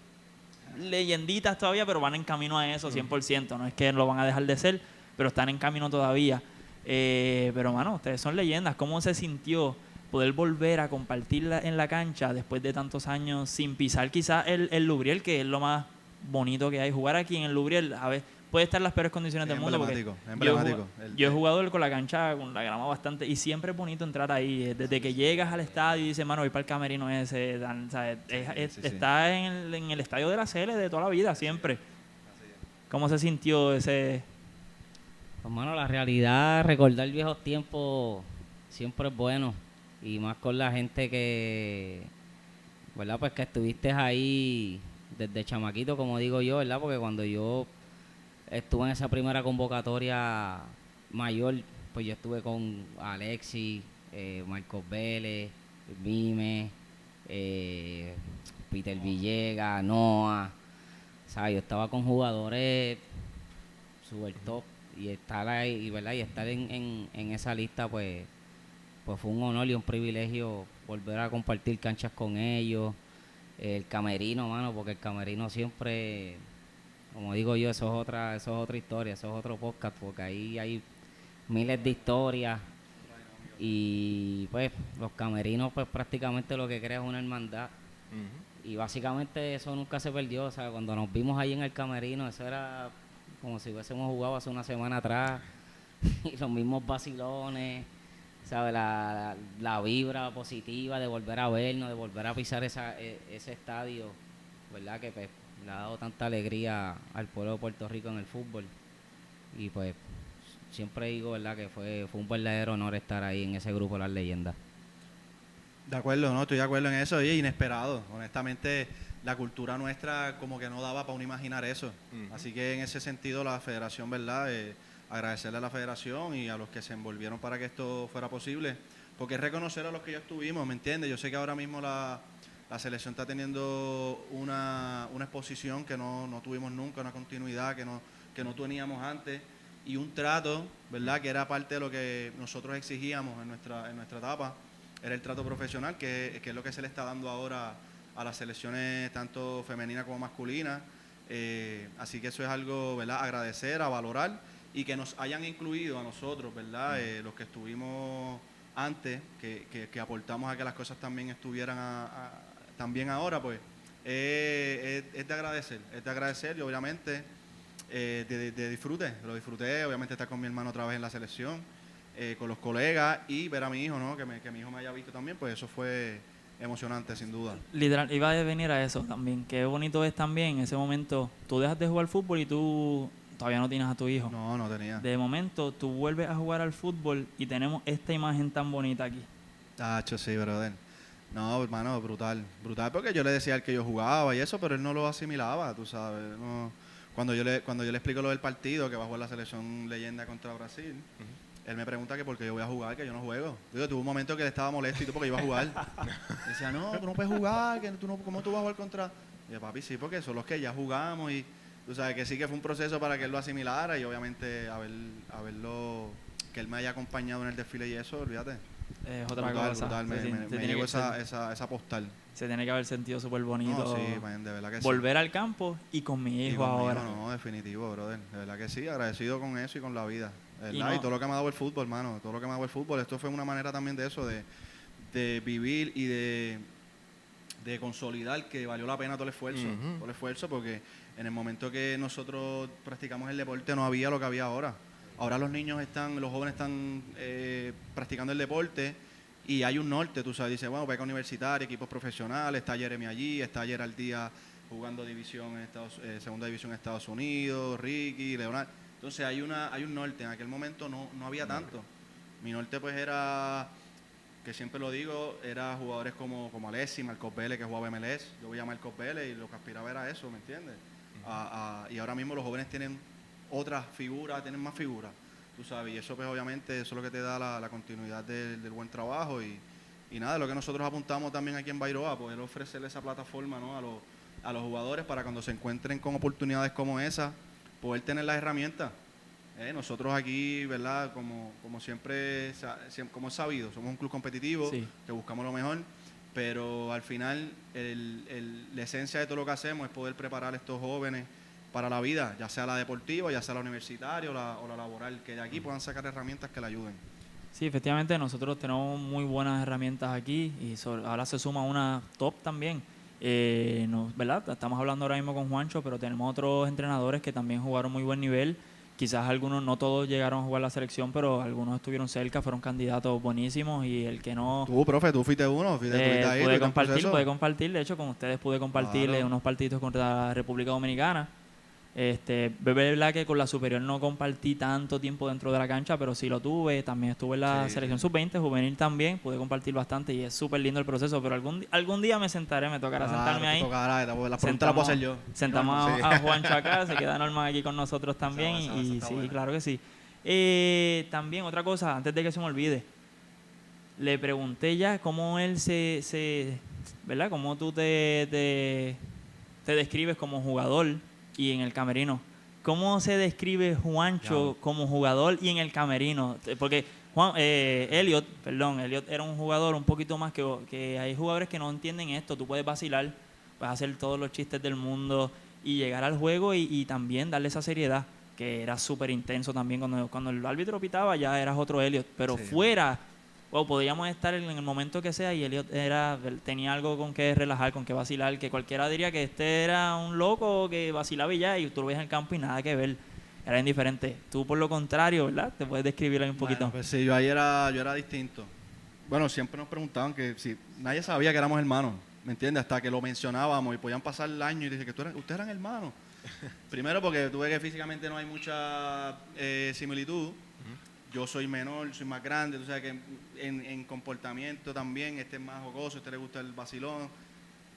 leyenditas todavía, pero van en camino a eso 100%. No es que lo van a dejar de ser, pero están en camino todavía. Pero, mano, ustedes son leyendas. ¿Cómo se sintió poder volver a compartir en la cancha después de tantos años sin pisar quizás el Lubriel, que es lo más bonito que hay? Jugar aquí en el Lubriel, a ver, puede estar en las peores condiciones Es del mundo. Porque emblemático. yo he jugado con la cancha, con la grama bastante, y siempre es bonito entrar ahí. Desde que llegas al estadio y dices, mano, voy para el camerino ese. ¿Sabes? Sí. Está en el estadio de la CL de toda la vida, siempre. ¿Cómo se sintió ese? Pues, mano, la realidad, recordar viejos tiempos siempre es bueno. Y más con la gente que, ¿verdad? Pues que estuviste ahí desde chamaquito, como digo yo, ¿verdad? Porque cuando yo estuve en esa primera convocatoria mayor, pues yo estuve con Alexis, Marcos Vélez, Vime, Peter Villegas, Noah. ¿Sabes? Yo estaba con jugadores super top y estar ahí, ¿verdad? Y estar en esa lista, pues fue un honor y un privilegio volver a compartir canchas con ellos. El camerino, mano, porque el camerino siempre, como digo yo, eso es otra historia, eso es otro podcast, porque ahí hay miles de historias. Y pues los camerinos, pues prácticamente lo que crea es una hermandad. Y básicamente eso nunca se perdió. O sea, cuando nos vimos ahí en el camerino, eso era como si hubiésemos jugado hace una semana atrás. Y los mismos vacilones, ¿sabes? La vibra positiva de volver a vernos, de volver a pisar ese estadio, ¿verdad? Que pues, le ha dado tanta alegría al pueblo de Puerto Rico en el fútbol. Y pues siempre digo, ¿verdad? Que fue un verdadero honor estar ahí en ese grupo de las leyendas. De acuerdo, no, estoy de acuerdo en eso. Oye, inesperado. Honestamente, la cultura nuestra como que no daba para uno imaginar eso. Ujú. Así que en ese sentido la federación, ¿verdad? Agradecerle a la federación y a los que se envolvieron para que esto fuera posible. Porque es reconocer a los que ya estuvimos, ¿me entiendes? Yo sé que ahora mismo la selección está teniendo una exposición que no tuvimos nunca, una continuidad que no teníamos antes y un trato, ¿verdad? Que era parte de lo que nosotros exigíamos en nuestra etapa. Era el trato profesional, que es lo que se le está dando ahora a las selecciones tanto femeninas como masculinas. Así que eso es algo, ¿verdad? Agradecer, a valorar y que nos hayan incluido a nosotros, ¿verdad? Los que estuvimos antes, que aportamos a que las cosas también estuvieran también ahora, pues es de agradecer y obviamente de disfrute. Lo disfruté, obviamente estar con mi hermano otra vez en la selección, con los colegas y ver a mi hijo, ¿no? Que mi hijo me haya visto también, pues eso fue emocionante, sin duda. Literal, iba a venir a eso también. Qué bonito es también en ese momento. Tú dejas de jugar fútbol y tú todavía no tienes a tu hijo. No tenía. De momento, tú vuelves a jugar al fútbol y tenemos esta imagen tan bonita aquí. Tacho, sí, brother. No, hermano, brutal. Brutal porque yo le decía al que yo jugaba y eso, pero él no lo asimilaba, tú sabes. No. Cuando yo le explico lo del partido, que va a jugar la selección leyenda contra Brasil, él me pregunta que por qué yo voy a jugar, que yo no juego. Digo, tuvo un momento que él estaba molesto y todo porque iba a jugar. Decía, no, tú no puedes jugar, que tú no, ¿cómo tú vas a jugar contra...? Y yo, papi, sí, porque son los que ya jugamos y tú sabes que sí que fue un proceso para que él lo asimilara y obviamente haberlo, que él me haya acompañado en el desfile y eso, olvídate. Es otra Brutal, cosa. brutal, Se me tiene llegó que ser- esa postal. se tiene que haber sentido súper bonito No, sí, man, de verdad que sí. volver al campo y con mi Y hijo conmigo, ahora. no, definitivo, brother. De verdad que sí, agradecido con eso y con la vida. De Y verdad, y, no- todo lo que me ha dado el fútbol, hermano. Todo lo que me ha dado el fútbol. Esto fue una manera también de eso, de vivir y de consolidar que valió la pena todo el esfuerzo. Ujú. Todo el esfuerzo, porque en el momento que nosotros practicamos el deporte no había lo que había ahora. Ahora los jóvenes están practicando el deporte y hay un norte, tú sabes, dice, bueno, beca universitaria, equipos profesionales, está Jeremy allí, está Gerald Díaz jugando segunda división en Estados Unidos, Ricky, Leonardo. Entonces hay un norte, en aquel momento no había tanto. Mi norte pues era, que siempre lo digo, era jugadores como Alessi, Marcos Vélez, que jugaba MLS. Yo veía a Marcos Vélez y lo que aspiraba era eso, ¿me entiendes? Y ahora mismo los jóvenes tienen otras figuras, tienen más figuras, tú sabes, y eso pues obviamente eso es lo que te da la continuidad del buen trabajo y nada, lo que nosotros apuntamos también aquí en Bairoa, poder ofrecerle esa plataforma, ¿no? a los jugadores para cuando se encuentren con oportunidades como esa, poder tener las herramientas. Nosotros aquí, ¿verdad? Como siempre, como es sabido, somos un club competitivo, Sí. que buscamos lo mejor, pero al final la esencia de todo lo que hacemos es poder preparar a estos jóvenes para la vida, ya sea la deportiva, ya sea la universitaria o la laboral, que de aquí puedan sacar herramientas que le ayuden. Sí, efectivamente, nosotros tenemos muy buenas herramientas aquí y ahora se suma una top también. ¿Verdad? Estamos hablando ahora mismo con Juancho, pero tenemos otros entrenadores que también jugaron muy buen nivel. Quizás algunos, no todos llegaron a jugar la selección, pero algunos estuvieron cerca, fueron candidatos buenísimos y el que no Tú, profe, tú fuiste uno, estuviste ahí, estuviste en proceso. pude compartir, de hecho con ustedes pude compartir Claro. unos partidos contra la República Dominicana. Es verdad que con la superior no compartí tanto tiempo dentro de la cancha, pero sí lo tuve. También estuve en la Sí, selección sí. sub-20, juvenil también, pude compartir bastante y es súper lindo el proceso, pero algún día me sentaré, me tocará sentarme ahí. La pregunta la puedo hacer yo. Sentamos Sí. a Juancho acá, se queda Norman aquí con nosotros también Esa y está sí, buena. claro que sí. También otra cosa, antes de que se me olvide, le pregunté ya cómo él ¿verdad? Cómo tú te describes como jugador y en el camerino. ¿Cómo se describe Juancho como jugador y en el camerino? Porque Elliot era un jugador un poquito más que hay jugadores que no entienden esto. Tú puedes vacilar, puedes hacer todos los chistes del mundo y llegar al juego y también darle esa seriedad, que era súper intenso también. Cuando el árbitro pitaba ya eras otro Elliot, pero Sí. fuera... podíamos estar en el momento que sea y Elliot tenía algo con que relajar, con que vacilar, que cualquiera diría que este era un loco que vacilaba y ya, y tú lo ves en el campo y nada que ver, era indiferente. Tú por lo contrario, ¿verdad? Te puedes describir ahí un poquito. Bueno, pues sí, yo era distinto. Bueno, siempre nos preguntaban que si nadie sabía que éramos hermanos, ¿me entiendes? Hasta que lo mencionábamos y podían pasar el año y dije que ustedes eran hermanos. Primero porque tuve que físicamente no hay mucha similitud. Yo soy menor, soy más grande, tú sabes que en comportamiento también, este es más jocoso, este le gusta el vacilón,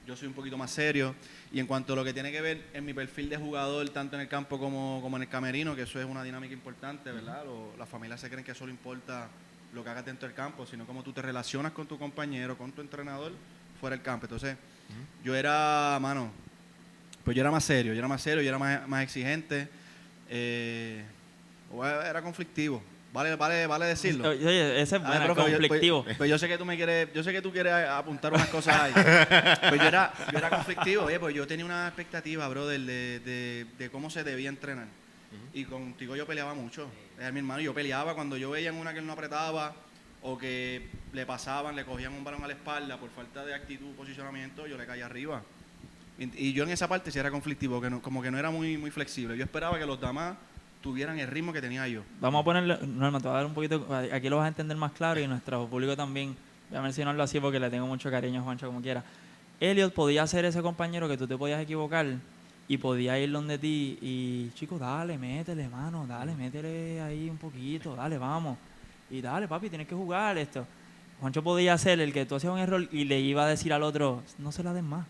yo soy un poquito más serio. Y en cuanto a lo que tiene que ver en mi perfil de jugador, tanto en el campo como en el camerino, que eso es una dinámica importante, ¿verdad? Las familias se creen que solo importa lo que hagas dentro del campo, sino cómo tú te relacionas con tu compañero, con tu entrenador, fuera del campo. Entonces, yo era, pues yo era más serio, yo era más exigente, era conflictivo. Vale decirlo. Oye, ese es A ver, bueno, profe, conflictivo. pues yo sé que tú quieres apuntar unas cosas ahí. Pues yo era conflictivo, oye, pues yo tenía una expectativa, brother, de cómo se debía entrenar. Y contigo yo peleaba mucho. Era mi hermano, yo peleaba cuando yo veía en una que él no apretaba o que le pasaban, le cogían un balón a la espalda por falta de actitud, posicionamiento, yo le caía arriba. Y yo en esa parte sí era conflictivo, como que no era muy flexible. Yo esperaba que los demás tuvieran el ritmo que tenía yo. Vamos a ponerle, Norma, te voy a dar un poquito, aquí lo vas a entender más claro y nuestro público también. Voy a mencionarlo así porque le tengo mucho cariño a Juancho como quiera. Elliot podía ser ese compañero que tú te podías equivocar y podía ir donde ti y, chicos, dale, métele, mano, dale, métele ahí un poquito, dale, vamos. Y dale, papi, tienes que jugar esto. Juancho podía hacer el que tú hacías un error y le iba a decir al otro, no se la den más.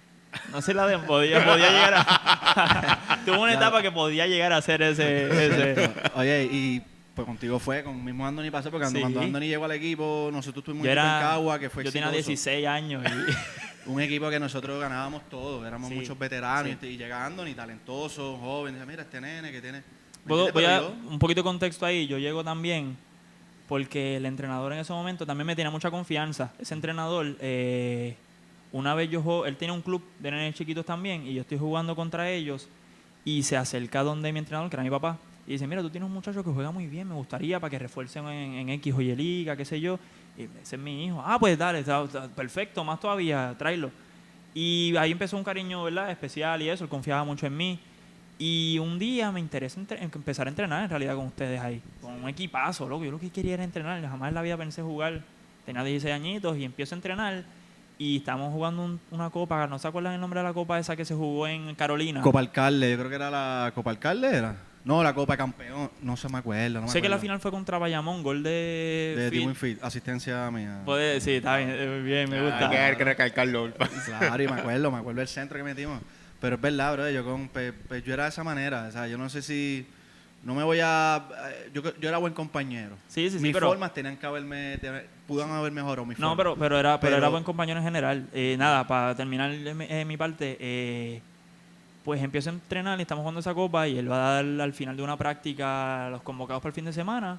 No se la den, podía llegar a... Tuvo una etapa que podía llegar a hacer ese... Oye, y pues contigo fue, con mismo Anthony pasó, porque Sí. cuando Anthony llegó al equipo, nosotros tuvimos un Yo equipo en era... Cagua que fue Yo tenía exitoso. 16 años y... Un equipo que nosotros ganábamos todos, éramos Sí, muchos veteranos sí. y llega Anthony, talentoso, joven, dice, mira, este nene que tiene... ¿Me Voy entiendes? a, Pero yo- un poquito de contexto ahí. Yo llego también porque el entrenador en ese momento también me tenía mucha confianza. Ese entrenador, una vez él tenía un club de nenes chiquitos también y yo estoy jugando contra ellos y se acerca donde mi entrenador, que era mi papá, y dice, mira, tú tienes un muchacho que juega muy bien, me gustaría para que refuercen en X o Y liga, qué sé yo. Y ese es mi hijo. Ah, pues dale, está perfecto, más todavía, tráelo. Y ahí empezó un cariño, ¿verdad? Especial y eso, él confiaba mucho en mí. Y un día me interesa empezar a entrenar en realidad con ustedes ahí. Con un equipazo, loco. Yo lo que quería era entrenar. Jamás en la vida pensé jugar. Tenía 16 añitos y empiezo a entrenar. Y estamos jugando una copa. ¿No se acuerdan el nombre de la copa esa que se jugó en Carolina? Copa Alcalde, yo creo que era la Copa Alcalde, ¿era? No, la Copa Campeón, no se me acuerdo. No me Sé que la acuerdo. final fue contra Bayamón, gol de... De Phil. Tim Winfield, asistencia mía. Sí, está bien, bien, me gusta. Hay que recalcarlo. Claro, y me acuerdo el centro que metimos. Pero es verdad, bro, yo era de esa manera. O sea, yo no sé si... No me voy a... Yo era buen compañero. Sí, Mis pero... formas tenían que pudieron haber mejorado mis No, formas. pero era Pero- buen compañero en general. Nada, para terminar mi parte, pues empiezo a entrenar y estamos jugando esa copa y él va a dar al final de una práctica los convocados para el fin de semana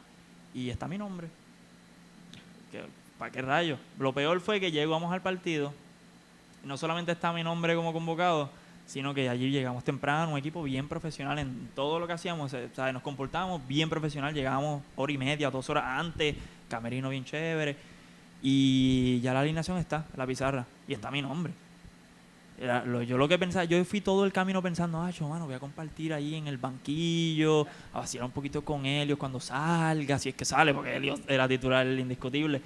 y está mi nombre. ¿Para qué rayos? Lo peor fue que llegamos al partido y no solamente está mi nombre como convocado, sino que allí llegamos temprano, un equipo bien profesional en todo lo que hacíamos, o sea, nos comportábamos bien profesional, llegábamos hora y media, 2 horas antes, camerino bien chévere, y ya la alineación está, en la pizarra, y está mi nombre. Yo lo que pensaba, yo fui todo el camino pensando, mano, voy a compartir ahí en el banquillo, a vacilar un poquito con Helios cuando salga, si es que sale, porque Helios era titular indiscutible.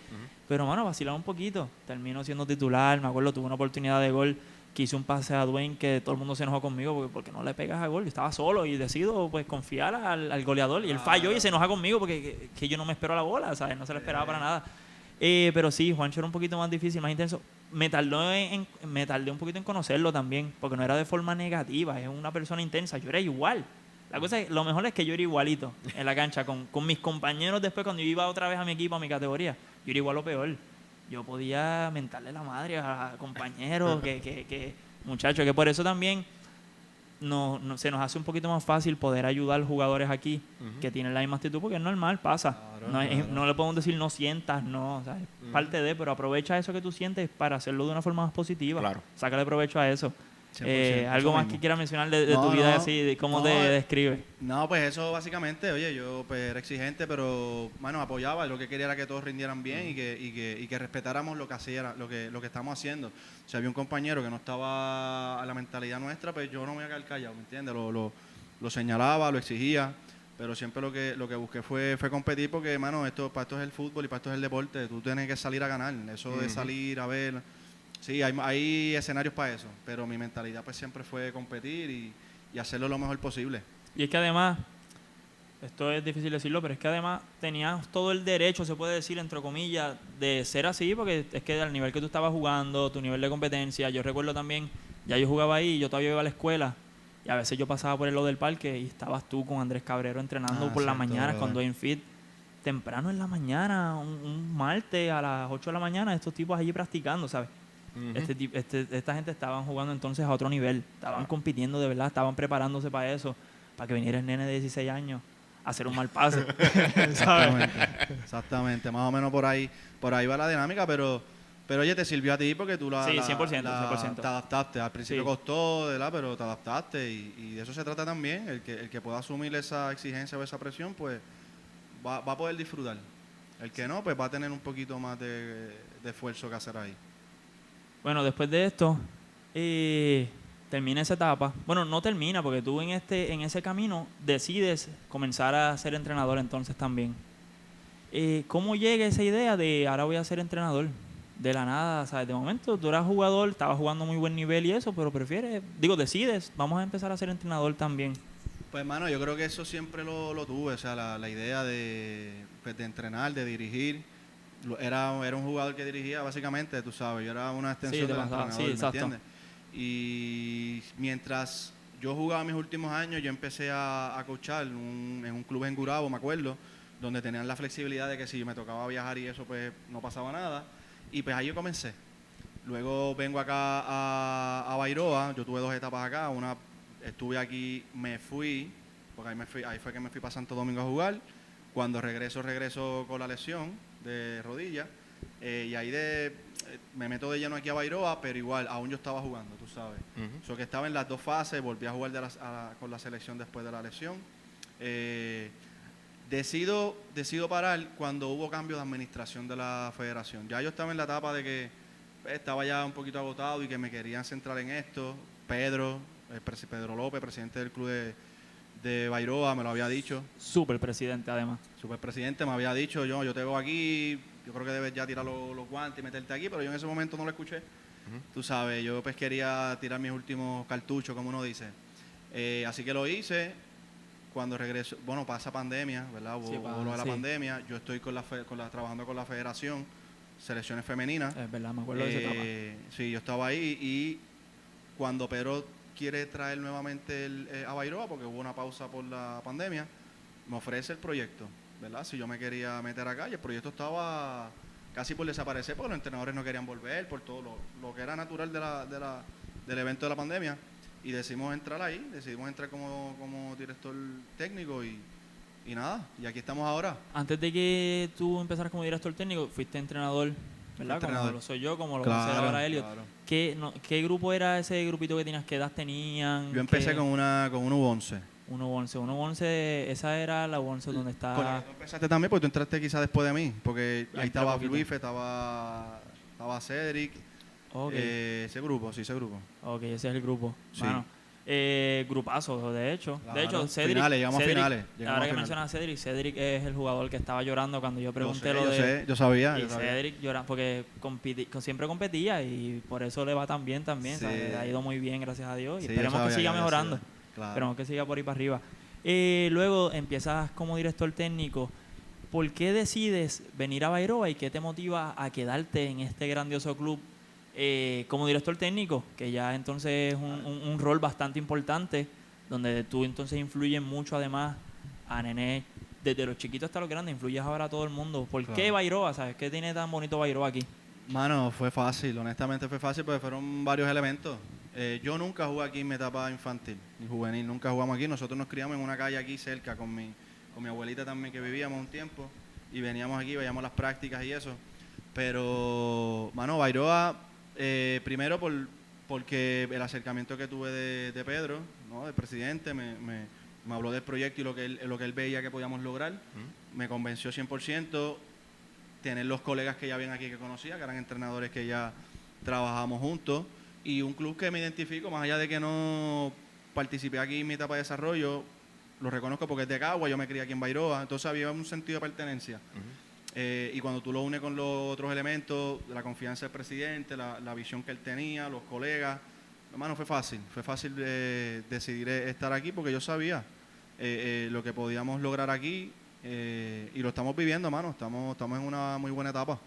Pero, mano, vacilar un poquito. Termino siendo titular, me acuerdo, tuve una oportunidad de gol, que hice un pase a Dwayne que todo el mundo se enojó conmigo porque no le pegas a gol. Yo estaba solo y decido pues confiar al goleador. Y él falló y se enoja conmigo porque que yo no me espero la bola, ¿sabes? No se la esperaba para nada. Pero sí, Juancho era un poquito más difícil, más intenso. Me tardé un poquito en conocerlo también, porque no era de forma negativa, es una persona intensa. Yo era igual. La cosa es, lo mejor es que yo era igualito en la cancha con mis compañeros después cuando yo iba otra vez a mi equipo, a mi categoría. Yo era igual o peor. Yo podía mentarle la madre a compañeros, muchachos, que por eso también se nos hace un poquito más fácil poder ayudar a jugadores aquí que tienen la misma actitud, porque es normal, pasa. Claro. No le podemos decir no sientas, no, o sea, es parte de, pero aprovecha eso que tú sientes para hacerlo de una forma más positiva. Claro. Sácale provecho a eso. 100%, Algo eso más mismo. que quieras mencionar de No, tu vida no. así, de cómo No, te describes. No, pues eso básicamente, oye, yo pues era exigente, pero bueno, apoyaba, lo que quería era que todos rindieran bien y que respetáramos lo que hacía, lo que estamos haciendo. Si había un compañero que no estaba a la mentalidad nuestra, pues yo no me voy a quedar callado, ¿me entiendes? Lo señalaba, lo exigía, pero siempre lo que busqué fue competir porque, hermano, para esto es el fútbol y para esto es el deporte, tú tienes que salir a ganar, eso de salir a ver. Sí, hay escenarios para eso, pero mi mentalidad pues siempre fue competir y hacerlo lo mejor posible. Y es que además, esto es difícil decirlo, pero es que además tenías todo el derecho, se puede decir, entre comillas, de ser así, porque es que al nivel que tú estabas jugando, tu nivel de competencia, yo recuerdo también, ya yo jugaba ahí, yo todavía iba a la escuela, y a veces yo pasaba por el lado del parque y estabas tú con Andrés Cabrero entrenando por la cierto, mañana, brother. cuando en fit, temprano en la mañana, un martes a las 8 de la mañana, estos tipos allí practicando, ¿sabes? Esta gente estaban jugando entonces a otro nivel, estaban compitiendo de verdad, estaban preparándose para eso, para que viniera el nene de 16 años a hacer un mal pase. ¿Sabes? Exactamente, más o menos por ahí va la dinámica, pero oye, te sirvió a ti porque tú Sí, 100%. te adaptaste. Al principio Sí. costó, ¿verdad? Pero te adaptaste y de eso se trata también. El que pueda asumir esa exigencia o esa presión, pues va a poder disfrutar. El que no, pues va a tener un poquito más de esfuerzo que hacer ahí. Bueno, después de esto, termina esa etapa. Bueno, no termina, porque tú en ese camino decides comenzar a ser entrenador entonces también. ¿Cómo llega esa idea de ahora voy a ser entrenador? De la nada, ¿sabes? De momento tú eras jugador, estabas jugando a muy buen nivel y eso, pero decides, vamos a empezar a ser entrenador también. Pues, hermano, yo creo que eso siempre lo tuve, o sea, la idea de entrenar, de dirigir. Era un jugador que dirigía básicamente, tú sabes, yo era una extensión Sí, te del pasaba, entrenador, sí, ¿me exacto. entiendes? Y mientras yo jugaba mis últimos años, yo empecé a coachar en un club en Gurabo, me acuerdo, donde tenían la flexibilidad de que si me tocaba viajar y eso, pues no pasaba nada. Y pues ahí yo comencé. Luego vengo acá a Bairoa, yo tuve 2 etapas acá, estuve aquí, me fui, porque ahí fue que me fui para Santo Domingo a jugar. Cuando regreso con la lesión de rodilla, y ahí me meto de lleno aquí a Bairoa, pero igual, aún yo estaba jugando, tú sabes. Ujú. So que estaba en las 2 fases, volví a jugar con la selección después de la lesión. Eh, decido parar cuando hubo cambio de administración de la federación. Ya yo estaba en la etapa de que estaba ya un poquito agotado y que me querían centrar en esto. Pedro López, presidente del club de Bairoa, me lo había dicho. Súper presidente, además. Superpresidente me había dicho, yo te veo aquí, yo creo que debes ya tirar los guantes y meterte aquí, pero yo en ese momento no lo escuché. Tú sabes, yo pues quería tirar mis últimos cartuchos, como uno dice. Así que lo hice. Cuando regreso, bueno, pasa pandemia, ¿verdad? Hubo lo de la sí. pandemia. Yo estoy trabajando con la federación, selecciones femeninas. Es verdad, me acuerdo de esa etapa. Sí, yo estaba ahí y cuando Pedro quiere traer nuevamente a Bairoa, porque hubo una pausa por la pandemia, me ofrece el proyecto, ¿verdad? Si yo me quería meter acá y el proyecto estaba casi por desaparecer porque los entrenadores no querían volver, por todo lo que era natural del evento de la pandemia. Y decidimos entrar como director técnico y nada, y aquí estamos ahora. Antes de que tú empezaras como director técnico, fuiste entrenador, ¿verdad? Entrenador. Como lo soy yo, como lo va a ser ahora Elliot. Claro. ¿Qué grupo era ese grupito que tenías? ¿Qué edad tenían? Yo empecé con un U11. 1-11. 1-11, esa era la 11 donde Con la está... que tú empezaste también, porque tú entraste quizás después de mí, porque Ya ahí entré estaba poquito. Luis, estaba Cedric, Ok, ese grupo. ok, ese es el grupo. Sí. Bueno, grupazo, de hecho. Claro. De hecho, Cedric... Finales, llegamos a Cedric, finales, llegamos ahora a que finales. mencionas a Cedric es el jugador que estaba llorando cuando yo pregunté Yo lo de... sé, yo sabía. Y Cedric llora porque siempre competía y por eso le va tan bien también. Sí. ¿Sabes? Le ha ido muy bien, gracias a Dios. Y Sí, yo esperemos que sabía siga había mejorando. sido. Claro. Esperemos que siga por ahí para arriba. Luego empiezas como director técnico. ¿Por qué decides venir a Bairoa y qué te motiva a quedarte en este grandioso club como director técnico? Que ya entonces es un rol bastante importante, donde tú entonces influyes mucho además a nenes desde los chiquitos hasta los grandes, influyes ahora a todo el mundo. ¿Por qué Claro. Bairoa? ¿Sabes qué tiene tan bonito Bairoa aquí? Mano, fue fácil, honestamente fue fácil porque fueron varios elementos. Yo nunca jugué aquí en mi etapa infantil ni juvenil, nunca jugamos aquí. Nosotros nos criamos en una calle aquí cerca con mi abuelita también que vivíamos un tiempo y veníamos aquí, veíamos las prácticas y eso. Pero, mano, Bairoa, primero porque el acercamiento que tuve de Pedro, ¿no? Del presidente, me habló del proyecto y lo que él veía que podíamos lograr. Me convenció 100%. Tener los colegas que ya habían aquí que conocía, que eran entrenadores que ya trabajamos juntos, y un club que me identifico, más allá de que no participé aquí en mi etapa de desarrollo, lo reconozco porque es de Cagua, yo me crié aquí en Bairoa, entonces había un sentido de pertenencia. Y cuando tú lo unes con los otros elementos, la confianza del presidente, la visión que él tenía, los colegas, hermano, fue fácil decidir estar aquí porque yo sabía lo que podíamos lograr aquí. Y lo estamos viviendo, mano. Estamos en una muy buena etapa.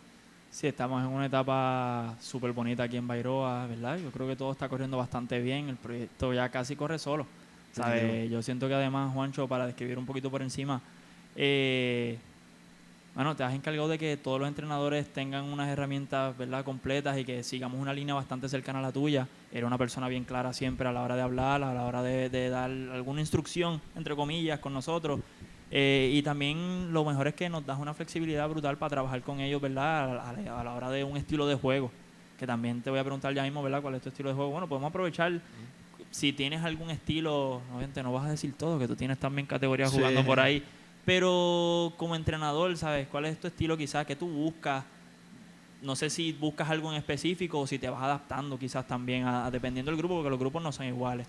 Sí, estamos en una etapa súper bonita aquí en Bairoa, ¿verdad? Yo creo que todo está corriendo bastante bien. El proyecto ya casi corre solo. ¿Sabes? Definitivo. Yo siento que además, Juancho, para describir un poquito por encima, bueno, te has encargado de que todos los entrenadores tengan unas herramientas, ¿verdad?, completas y que sigamos una línea bastante cercana a la tuya. Eres una persona bien clara siempre a la hora de hablar, a la hora de dar alguna instrucción, entre comillas, con nosotros. Y también lo mejor es que nos das una flexibilidad brutal para trabajar con ellos, ¿verdad? A la hora de un estilo de juego. Que también te voy a preguntar ya mismo, ¿verdad? ¿Cuál es tu estilo de juego? Bueno, podemos aprovechar. Si tienes algún estilo, obviamente no vas a decir todo, que tú tienes también categorías Sí. jugando por ahí. Pero como entrenador, ¿sabes? ¿Cuál es tu estilo quizás que tú buscas? No sé si buscas algo en específico o si te vas adaptando quizás también dependiendo del grupo, porque los grupos no son iguales.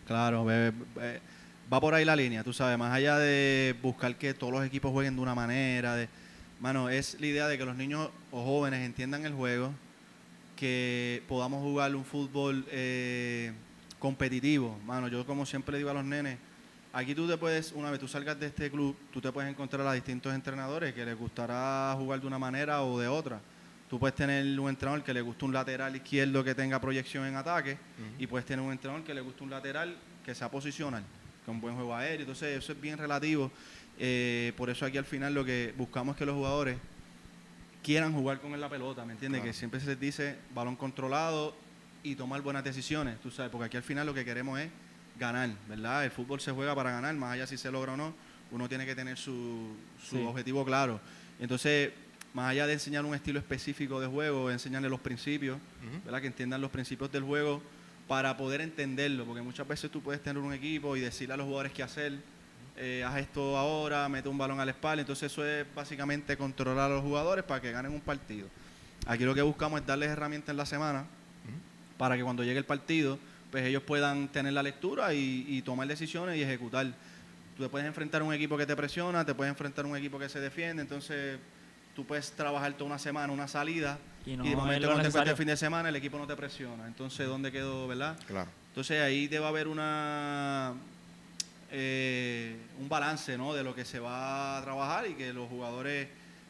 Claro, va por ahí la línea, tú sabes. Más allá de buscar que todos los equipos jueguen de una manera. Mano, es la idea de que los niños o jóvenes entiendan el juego, que podamos jugar un fútbol competitivo. Mano, yo como siempre le digo a los nenes, aquí tú te puedes, una vez tú salgas de este club, tú te puedes encontrar a distintos entrenadores que les gustará jugar de una manera o de otra. Tú puedes tener un entrenador que le gusta un lateral izquierdo que tenga proyección en ataque y puedes tener un entrenador que le gusta un lateral que sea posicional, con buen juego aéreo. Entonces eso es bien relativo. Por eso aquí al final lo que buscamos es que los jugadores quieran jugar con la pelota, ¿me entiendes? Claro. Que siempre se les dice balón controlado y tomar buenas decisiones, tú sabes, porque aquí al final lo que queremos es ganar, ¿verdad? El fútbol se juega para ganar, más allá si se logra o no, uno tiene que tener su objetivo claro. Entonces, más allá de enseñar un estilo específico de juego, enseñarle los principios, ¿verdad? Que entiendan los principios del juego para poder entenderlo, porque muchas veces tú puedes tener un equipo y decirle a los jugadores qué hacer, haz esto ahora, mete un balón a la espalda, entonces eso es básicamente controlar a los jugadores para que ganen un partido. Aquí lo que buscamos es darles herramientas en la semana para que cuando llegue el partido, pues ellos puedan tener la lectura y tomar decisiones y ejecutar. Tú te puedes enfrentar a un equipo que te presiona, te puedes enfrentar a un equipo que se defiende, entonces tú puedes trabajar toda una semana, una salida, Y no y de es momento lo cuando te necesario. encuentres el fin de semana el equipo no te presiona. Entonces, ¿dónde quedó, verdad? Claro. Entonces ahí debe haber un balance, ¿no? De lo que se va a trabajar y que los jugadores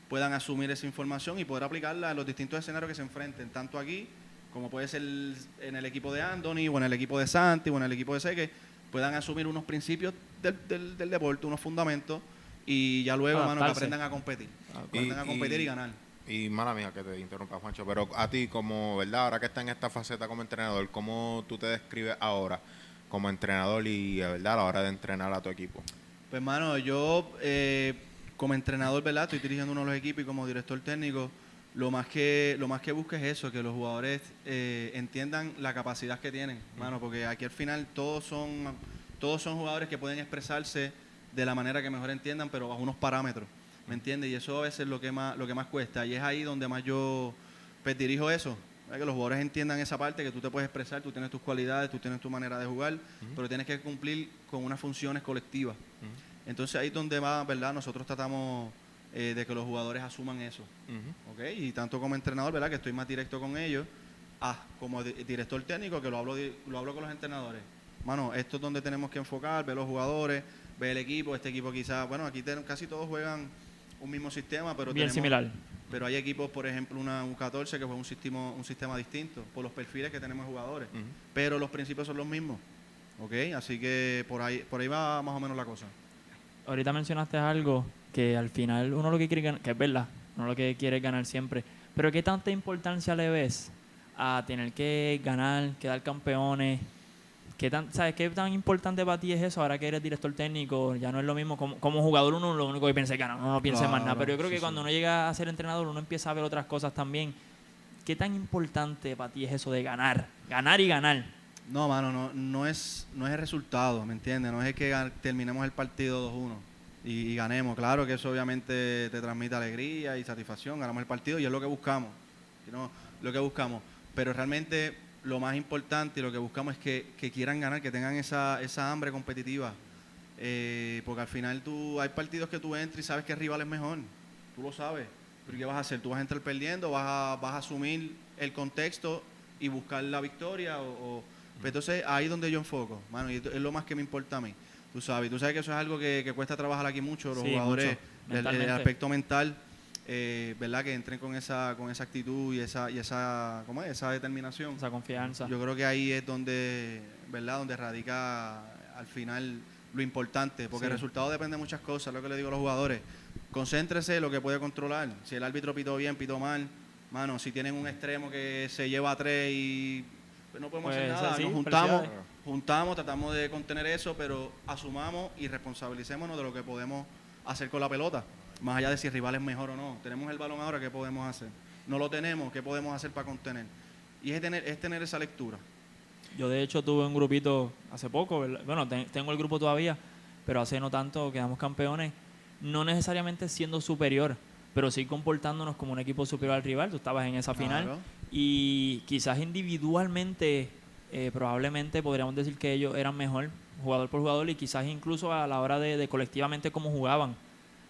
puedan asumir esa información y poder aplicarla en los distintos escenarios que se enfrenten, tanto aquí como puede ser en el equipo de Anthony o en el equipo de Santi o en el equipo de Seque, puedan asumir unos principios del deporte, unos fundamentos y ya luego, mano, que Adaptarse. aprendan a competir. Aprendan a competir y ganar. Y mala mía que te interrumpa, Juancho, pero a ti como, ¿verdad? Ahora que estás en esta faceta como entrenador, ¿cómo tú te describes ahora como entrenador y, ¿verdad? A la hora de entrenar a tu equipo? Pues, hermano, yo como entrenador, ¿verdad? Estoy dirigiendo uno de los equipos y como director técnico, lo más que busco es eso, que los jugadores entiendan la capacidad que tienen, hermano, porque aquí al final todos son jugadores que pueden expresarse de la manera que mejor entiendan, pero bajo unos parámetros, ¿me entiendes? Y eso a veces es lo que más cuesta, y es ahí donde más yo pues, dirijo eso, ¿verdad? Que los jugadores entiendan esa parte, que tú te puedes expresar, tú tienes tus cualidades, tú tienes tu manera de jugar, pero tienes que cumplir con unas funciones colectivas. Entonces ahí es donde va, ¿verdad? Nosotros tratamos de que los jugadores asuman eso, ¿ok? Y tanto como entrenador, ¿verdad? Que estoy más directo con ellos, como director técnico, que lo hablo con los entrenadores. Mano, esto es donde tenemos que enfocar, ver los jugadores, ver el equipo. Este equipo quizás, bueno, aquí casi todos juegan un mismo sistema, pero Bien similar. Pero hay equipos, por ejemplo, una U14 que fue un sistema distinto, por los perfiles que tenemos de jugadores. Pero los principios son los mismos, ¿ok? Así que por ahí va más o menos la cosa. Ahorita mencionaste algo que al final uno lo que quiere ganar, que es verdad, uno lo que quiere es ganar siempre, pero ¿qué tanta importancia le ves a tener que ganar, quedar campeones? ¿Sabes qué tan importante para ti es eso ahora que eres director técnico? Ya no es lo mismo como jugador, uno lo único que piensa es ganar, uno no piensa en más nada, pero yo creo que cuando uno llega a ser entrenador uno empieza a ver otras cosas también. ¿Qué tan importante para ti es eso de ganar y ganar? No, mano, no es el resultado, ¿me entiendes? No es que terminemos el partido 2-1 y ganemos. Claro que eso obviamente te transmite alegría y satisfacción, ganamos el partido y es lo que buscamos, ¿no? Lo que buscamos. Pero realmente lo más importante y lo que buscamos es que quieran ganar, que tengan esa hambre competitiva. Porque al final hay partidos que tú entras y sabes que el rival es mejor, tú lo sabes. Pero ¿qué vas a hacer? ¿Tú vas a entrar perdiendo? ¿Vas a asumir el contexto y buscar la victoria? Pues entonces ahí es donde yo enfoco, mano, y es lo más que me importa a mí. Tú sabes que eso es algo que cuesta trabajar aquí mucho, los jugadores, mucho, el aspecto mental, ¿verdad? Que entren con esa actitud y esa ¿cómo es? Esa determinación. Esa confianza. Yo creo que ahí es donde, ¿verdad? Donde radica al final lo importante, porque el resultado depende de muchas cosas, es lo que le digo a los jugadores. Concéntrese en lo que puede controlar. Si el árbitro pitó bien, pitó mal, mano, si tienen un extremo que se lleva a 3 y pues no podemos hacer nada, sí, nos juntamos, tratamos de contener eso, pero asumamos y responsabilicémonos de lo que podemos hacer con la pelota, más allá de si el rival es mejor o no. Tenemos el balón ahora, ¿qué podemos hacer? No lo tenemos, ¿qué podemos hacer para contener? Y es tener esa lectura. Yo de hecho tuve un grupito hace poco, ¿verdad? Bueno, tengo el grupo todavía, pero hace no tanto quedamos campeones, no necesariamente siendo superior, pero sí comportándonos como un equipo superior al rival. Tú estabas en esa final. Claro. Y quizás individualmente, probablemente podríamos decir que ellos eran mejor, jugador por jugador, y quizás incluso a la hora de colectivamente cómo jugaban.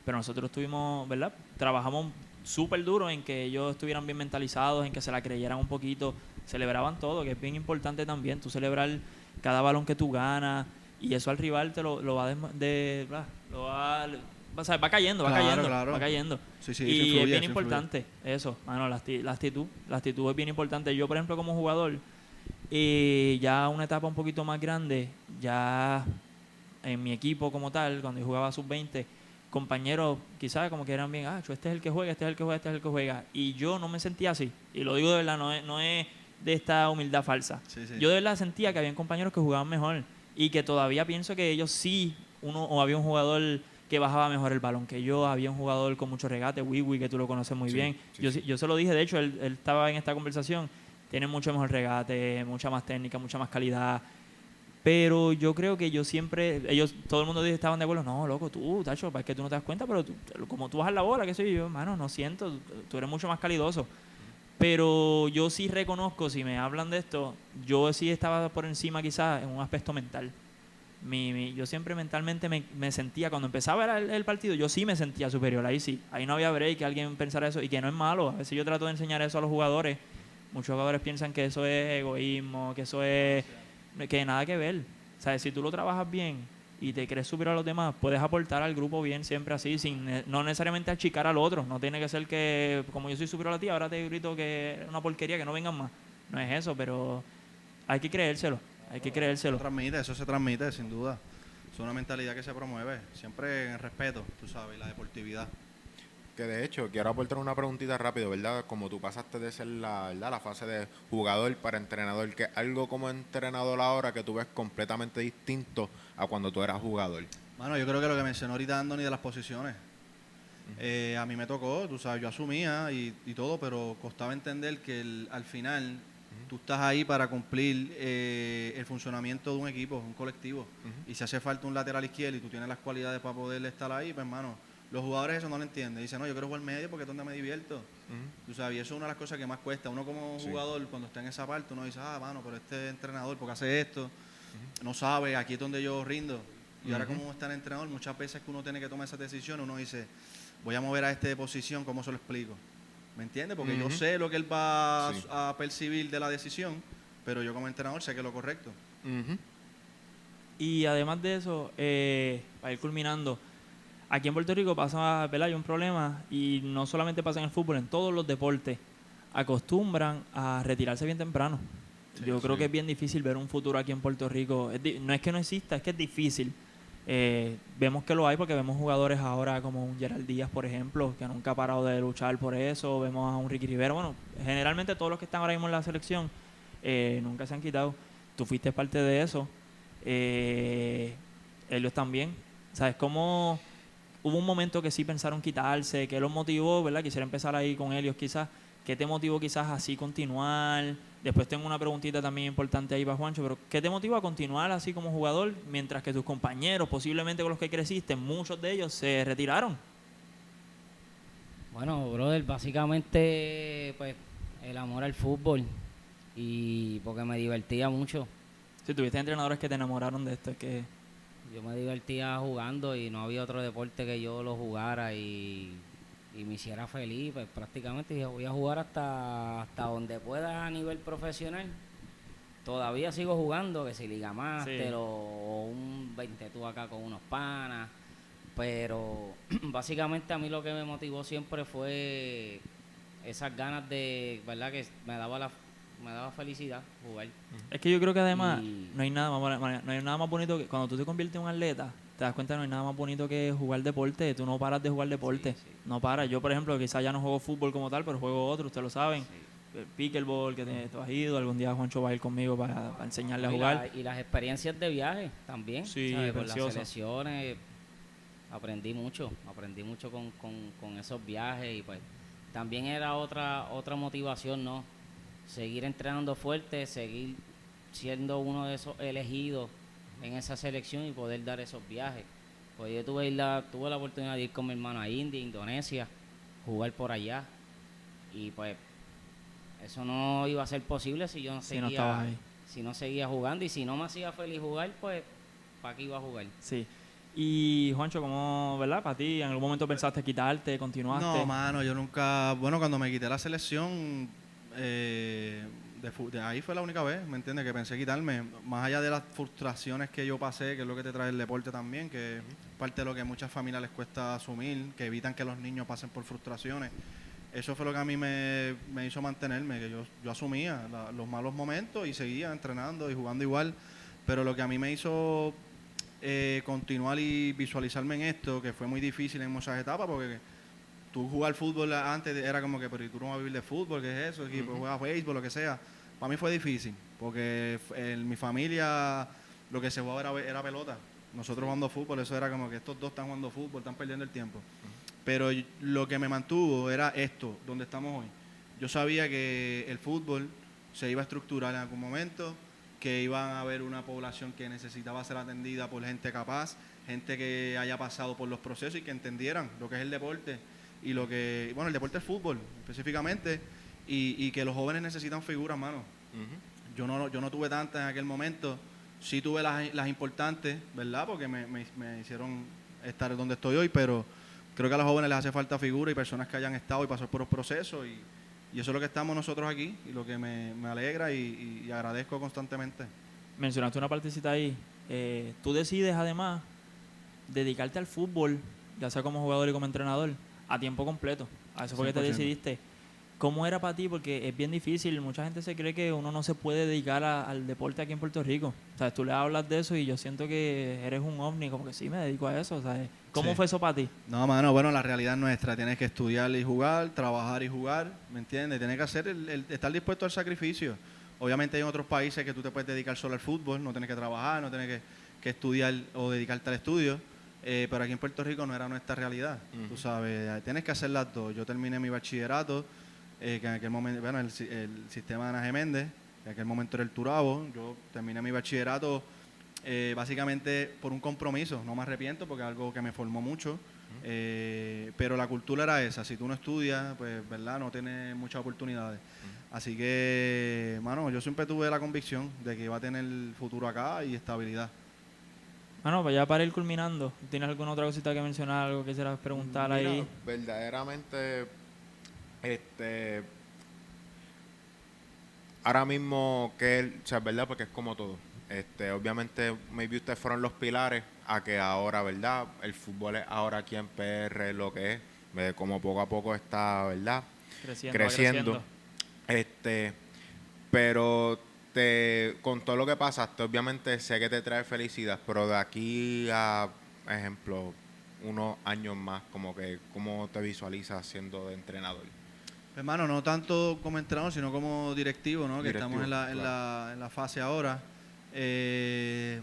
Pero nosotros tuvimos, ¿verdad? Trabajamos súper duro en que ellos estuvieran bien mentalizados, en que se la creyeran un poquito, celebraban todo, que es bien importante también, tú celebrar cada balón que tú ganas, y eso al rival te lo va o sea, va cayendo, Claro. va cayendo. Sí, eso Y es influye, bien eso importante eso, mano, la actitud es bien importante. Yo, por ejemplo, como jugador, ya una etapa un poquito más grande, ya en mi equipo como tal, cuando yo jugaba sub-20, compañeros quizás como que eran bien, este es el que juega, este es el que juega, este es el que juega. Y yo no me sentía así. Y lo digo de verdad, no es de esta humildad falsa. Sí. Yo de verdad sentía que había compañeros que jugaban mejor y que todavía pienso que ellos sí, o había un jugador que bajaba mejor el balón que yo, había un jugador con mucho regate, Wiwi, que tú lo conoces muy Sí, bien. sí. Yo se lo dije, de hecho, él estaba en esta conversación, tiene mucho mejor regate, mucha más técnica, mucha más calidad. Pero yo creo que yo siempre, todo el mundo estaban de acuerdo, no, loco, Tacho, es que tú no te das cuenta, pero como tú bajas la bola, qué sé yo, hermano, no siento, tú eres mucho más calidoso. Pero yo sí reconozco, si me hablan de esto, yo sí estaba por encima quizás en un aspecto mental. Yo siempre mentalmente me sentía, cuando empezaba el partido, yo sí me sentía superior, ahí sí. Ahí no había break que alguien pensara eso, y que no es malo. A veces yo trato de enseñar eso a los jugadores. Muchos jugadores piensan que eso es egoísmo, que eso es... que nada que ver. O sea, si tú lo trabajas bien y te crees superior a los demás, puedes aportar al grupo bien siempre así, no necesariamente achicar al otro. No tiene que ser que, como yo soy superior a ti, ahora te grito que es una porquería, que no vengan más. No es eso, pero hay que creérselo. Hay que creérselo. Eso se transmite, sin duda. Es una mentalidad que se promueve, siempre en el respeto, tú sabes, y la deportividad. Que de hecho, quiero aportar una preguntita rápido, ¿verdad? Como tú pasaste de ser la fase de jugador para entrenador, que algo como entrenador ahora que tú ves completamente distinto a cuando tú eras jugador. Bueno, yo creo que lo que mencionó ahorita Anthony de las posiciones, a mí me tocó, tú sabes, yo asumía y todo, pero costaba entender que al final tú estás ahí para cumplir el funcionamiento de un equipo, un colectivo. Y si hace falta un lateral izquierdo y tú tienes las cualidades para poder estar ahí, pues hermano, los jugadores eso no lo entienden. Dicen, no, yo quiero jugar medio porque es donde me divierto. Tú sabes, y eso es una de las cosas que más cuesta. Uno como jugador, cuando está en esa parte, uno dice, mano, pero este entrenador, porque hace esto, no sabe, aquí es donde yo rindo. Y ahora como está el entrenador, muchas veces que uno tiene que tomar esas decisiones, uno dice, voy a mover a este de posición, ¿cómo se lo explico? ¿Me entiendes? Porque yo sé lo que él va a percibir de la decisión, pero yo como entrenador sé que es lo correcto. Y además de eso, para ir culminando, aquí en Puerto Rico pasa, ¿verdad? Hay un problema, y no solamente pasa en el fútbol, en todos los deportes, acostumbran a retirarse bien temprano. Yo creo que es bien difícil ver un futuro aquí en Puerto Rico. No es que no exista, es que es difícil. Vemos que lo hay porque vemos jugadores ahora como un Gerald Díaz, por ejemplo, que nunca ha parado de luchar por eso. Vemos a un Ricky Rivera. Bueno, generalmente todos los que están ahora mismo en la selección nunca se han quitado. Tú fuiste parte de eso. Ellos también. ¿Sabes cómo hubo un momento que sí pensaron quitarse? ¿Qué los motivó, verdad? Quisiera empezar ahí con ellos quizás. ¿Qué te motivó quizás así continuar? Después tengo una preguntita también importante ahí para Juancho, pero ¿qué te motivó a continuar así como jugador mientras que tus compañeros, posiblemente con los que creciste, muchos de ellos se retiraron? Bueno, brother, básicamente, pues, el amor al fútbol y porque me divertía mucho. Si tuviste entrenadores que te enamoraron de esto, es que... Yo me divertía jugando y no había otro deporte que yo lo jugara y me hiciera feliz, pues prácticamente dije, voy a jugar hasta donde pueda a nivel profesional. Todavía sigo jugando, que si Liga Master o un 20 tú acá con unos panas, pero básicamente a mí lo que me motivó siempre fue esas ganas de, ¿verdad? Que me daba felicidad jugar. Es que yo creo que además no hay nada más bonito que cuando tú te conviertes en un atleta, te das cuenta que no hay nada más bonito que jugar deporte. Tú no paras de jugar deporte. Sí. No paras. Yo, por ejemplo, quizás ya no juego fútbol como tal, pero juego otro, ustedes lo saben. Sí. El pickleball, que tú has ido. Algún día Juancho va a ir conmigo para enseñarle a jugar. Y las experiencias de viaje también. Sí, ¿sabes? Con las precioso. selecciones aprendí mucho con esos viajes y pues también era otra motivación, ¿no? Seguir entrenando fuerte, seguir siendo uno de esos elegidos en esa selección y poder dar esos viajes. Pues yo tuve la oportunidad de ir con mi hermano a India, Indonesia, jugar por allá y pues eso no iba a ser posible si yo no Si no estabas ahí. si no seguía jugando y si no me hacía feliz jugar, pues ¿para qué iba a jugar? Sí. Y Juancho, ¿cómo, verdad? Para ti, ¿en algún momento pensaste quitarte, continuaste? No, mano, yo nunca... Bueno, cuando me quité la selección, de ahí fue la única vez, ¿me entiendes? Que pensé quitarme. Más allá de las frustraciones que yo pasé, que es lo que te trae el deporte también, que es parte de lo que a muchas familias les cuesta asumir, que evitan que los niños pasen por frustraciones. Eso fue lo que a mí me hizo mantenerme, que yo asumía los malos momentos y seguía entrenando y jugando igual. Pero lo que a mí me hizo continuar y visualizarme en esto, que fue muy difícil en muchas etapas, porque tú jugar fútbol antes era como que, pero tú no vas a vivir de fútbol, ¿qué es eso? Y pues juegas béisbol, lo que sea. Para mí fue difícil, porque en mi familia lo que se jugaba era pelota. Nosotros jugando fútbol, eso era como que estos dos están jugando fútbol, están perdiendo el tiempo. Pero lo que me mantuvo era esto, donde estamos hoy. Yo sabía que el fútbol se iba a estructurar en algún momento, que iba a haber una población que necesitaba ser atendida por gente capaz, gente que haya pasado por los procesos y que entendieran lo que es el deporte y lo que, bueno, el deporte es fútbol específicamente, y que los jóvenes necesitan figuras, mano. Yo no tuve tantas en aquel momento, sí tuve las importantes, ¿verdad? Porque me hicieron estar donde estoy hoy, pero creo que a los jóvenes les hace falta figuras y personas que hayan estado y pasado por los procesos, y eso es lo que estamos nosotros aquí, y lo que me alegra y agradezco constantemente. Mencionaste una partecita ahí. Tú decides además dedicarte al fútbol, ya sea como jugador y como entrenador, a tiempo completo. A eso fue que te 100%. decidiste. ¿Cómo era para ti? Porque es bien difícil. Mucha gente se cree que uno no se puede dedicar al deporte aquí en Puerto Rico. O sea, tú le hablas de eso y yo siento que eres un ovni, como que sí, me dedico a eso. O sea, ¿cómo Sí. fue eso para ti? No, mano, bueno, la realidad es nuestra. Tienes que estudiar y jugar, trabajar y jugar, ¿me entiendes? Tienes que hacer estar dispuesto al sacrificio. Obviamente hay en otros países que tú te puedes dedicar solo al fútbol, no tienes que trabajar, no tienes que estudiar o dedicarte al estudio. Pero aquí en Puerto Rico no era nuestra realidad. Tú sabes, tienes que hacer las dos. Yo terminé mi bachillerato, que en aquel momento, bueno, el sistema de Ana Geméndez, que en aquel momento era el Turabo. Yo terminé mi bachillerato básicamente por un compromiso. No me arrepiento porque es algo que me formó mucho. Pero la cultura era esa. Si tú no estudias, pues, ¿verdad? No tienes muchas oportunidades. Así que, mano, yo siempre tuve la convicción de que iba a tener futuro acá y estabilidad. Bueno, pues ya para ir culminando, ¿tienes alguna otra cosita que mencionar, algo que quisieras preguntar Mira, ahí? verdaderamente, ahora mismo o sea, ¿verdad? Porque es como todo. Obviamente, maybe ustedes fueron los pilares a que ahora, ¿verdad? El fútbol es ahora aquí en PR lo que es, como poco a poco está, ¿verdad? Creciendo. Creciendo. Pero con todo lo que pasaste, obviamente sé que te trae felicidad, pero de aquí a, ejemplo, unos años más, como que, ¿cómo te visualizas siendo de entrenador? Hermano, no tanto como entrenador, sino como directivo, ¿no? Que Directivo, estamos en la fase ahora.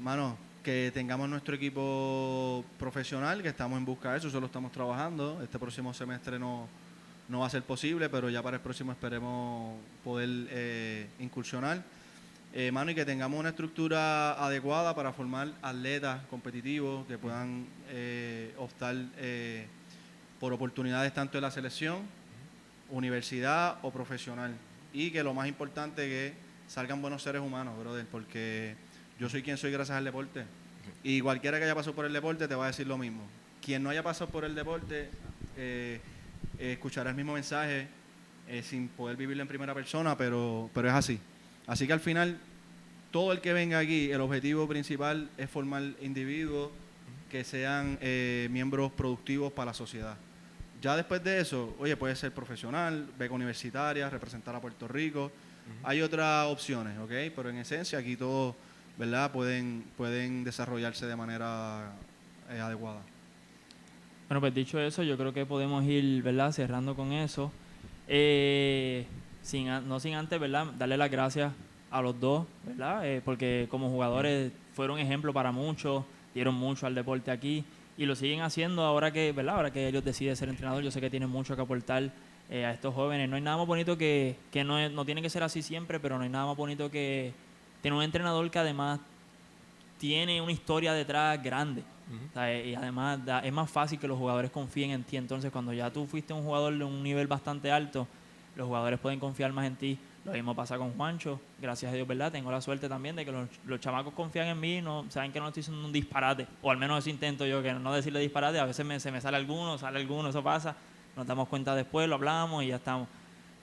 Mano, que tengamos nuestro equipo profesional, que estamos en busca de eso, solo estamos trabajando. Este próximo semestre no va a ser posible, pero ya para el próximo esperemos poder incursionar. Mano, y que tengamos una estructura adecuada para formar atletas competitivos que puedan optar por oportunidades tanto en la selección, universidad o profesional. Y que lo más importante es que salgan buenos seres humanos, brother, porque yo soy quien soy gracias al deporte. Y cualquiera que haya pasado por el deporte te va a decir lo mismo. Quien no haya pasado por el deporte escuchará el mismo mensaje sin poder vivirlo en primera persona, pero es así. Así que al final, todo el que venga aquí, el objetivo principal es formar individuos que sean miembros productivos para la sociedad. Ya después de eso, oye, puede ser profesional, beca universitaria, representar a Puerto Rico. Hay otras opciones, ¿ok? Pero en esencia aquí todos, ¿verdad? Pueden desarrollarse de manera adecuada. Bueno, pues dicho eso, yo creo que podemos ir, ¿verdad? Cerrando con eso. No sin antes, ¿verdad? Darle las gracias a los dos, ¿verdad? Porque como jugadores fueron ejemplo para muchos, dieron mucho al deporte aquí y lo siguen haciendo ahora que, ¿verdad? Ahora que ellos deciden ser entrenador, yo sé que tienen mucho que aportar a estos jóvenes. No hay nada más bonito que no tiene que ser así siempre, pero no hay nada más bonito que tener un entrenador que además tiene una historia detrás grande. O sea, y además es más fácil que los jugadores confíen en ti. Entonces, cuando ya tú fuiste un jugador de un nivel bastante alto, los jugadores pueden confiar más en ti. Lo mismo pasa con Juancho. Gracias a Dios, ¿verdad? Tengo la suerte también de que los chamacos confían en mí. No, saben que no estoy haciendo un disparate. O al menos eso intento yo, que no decirle disparate. A veces se me sale alguno, eso pasa. Nos damos cuenta después, lo hablamos y ya estamos.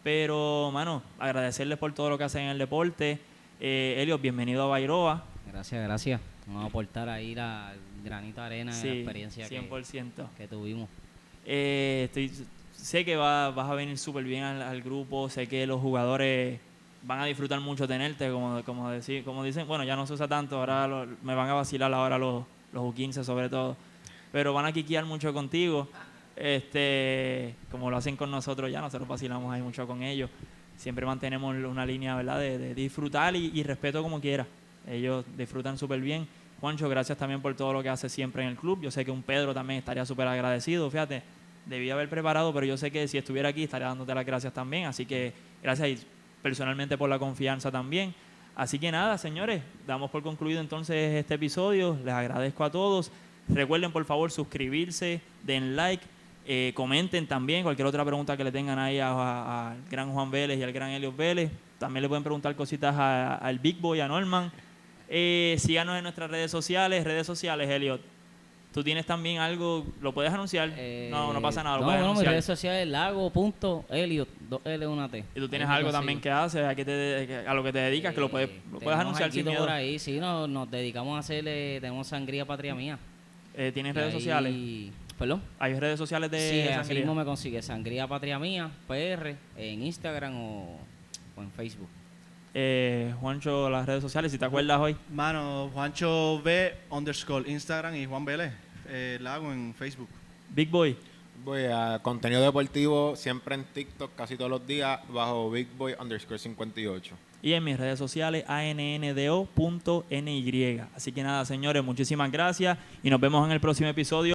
Pero, mano, agradecerles por todo lo que hacen en el deporte. Elliot, bienvenido a Bairoa. Gracias. Vamos a aportar ahí la granito de arena de la experiencia 100%. que tuvimos. Sé que vas a venir súper bien al grupo, sé que los jugadores van a disfrutar mucho tenerte, como dicen, bueno, ya no se usa tanto, ahora me van a vacilar ahora los U15 sobre todo, pero van a quiquear mucho contigo, como lo hacen con nosotros ya, nosotros vacilamos ahí mucho con ellos, siempre mantenemos una línea, ¿verdad?, de disfrutar y respeto como quiera, ellos disfrutan súper bien. Juancho, gracias también por todo lo que hace siempre en el club, yo sé que un Pedro también estaría súper agradecido, fíjate, debí haber preparado, pero yo sé que si estuviera aquí estaría dándote las gracias también, así que gracias y personalmente por la confianza también. Así que nada, señores, damos por concluido entonces este episodio, les agradezco a todos, recuerden por favor suscribirse, den like, comenten también cualquier otra pregunta que le tengan ahí al gran Juan Vélez y al gran Elliot Vélez, también le pueden preguntar cositas al Big Boy, a Norman. Síganos en nuestras redes sociales, Elliot. Tú tienes también algo, lo puedes anunciar, no pasa nada, lo puedes mis anunciar. redes sociales, lago.eliot, 2L1T. Y tú tienes algo también que haces, a lo que te dedicas, que lo puedes anunciar sin miedo. Por ahí, sí, nos dedicamos a hacerle, tenemos Sangría Patria Mía. ¿Tienes Y redes ahí- sociales? ¿Perdón? ¿Hay redes sociales de Sí, así Sangría? mismo me consigue Sangría Patria Mía, PR, en Instagram o en Facebook. Juancho, las redes sociales, si te acuerdas hoy. Mano, Juancho V _ Instagram y Juan Vélez, Lago en Facebook. Big Boy. Voy a contenido deportivo siempre en TikTok, casi todos los días, bajo BigBoy_58. Y en mis redes sociales, ANNDO.NY. Así que nada, señores, muchísimas gracias y nos vemos en el próximo episodio.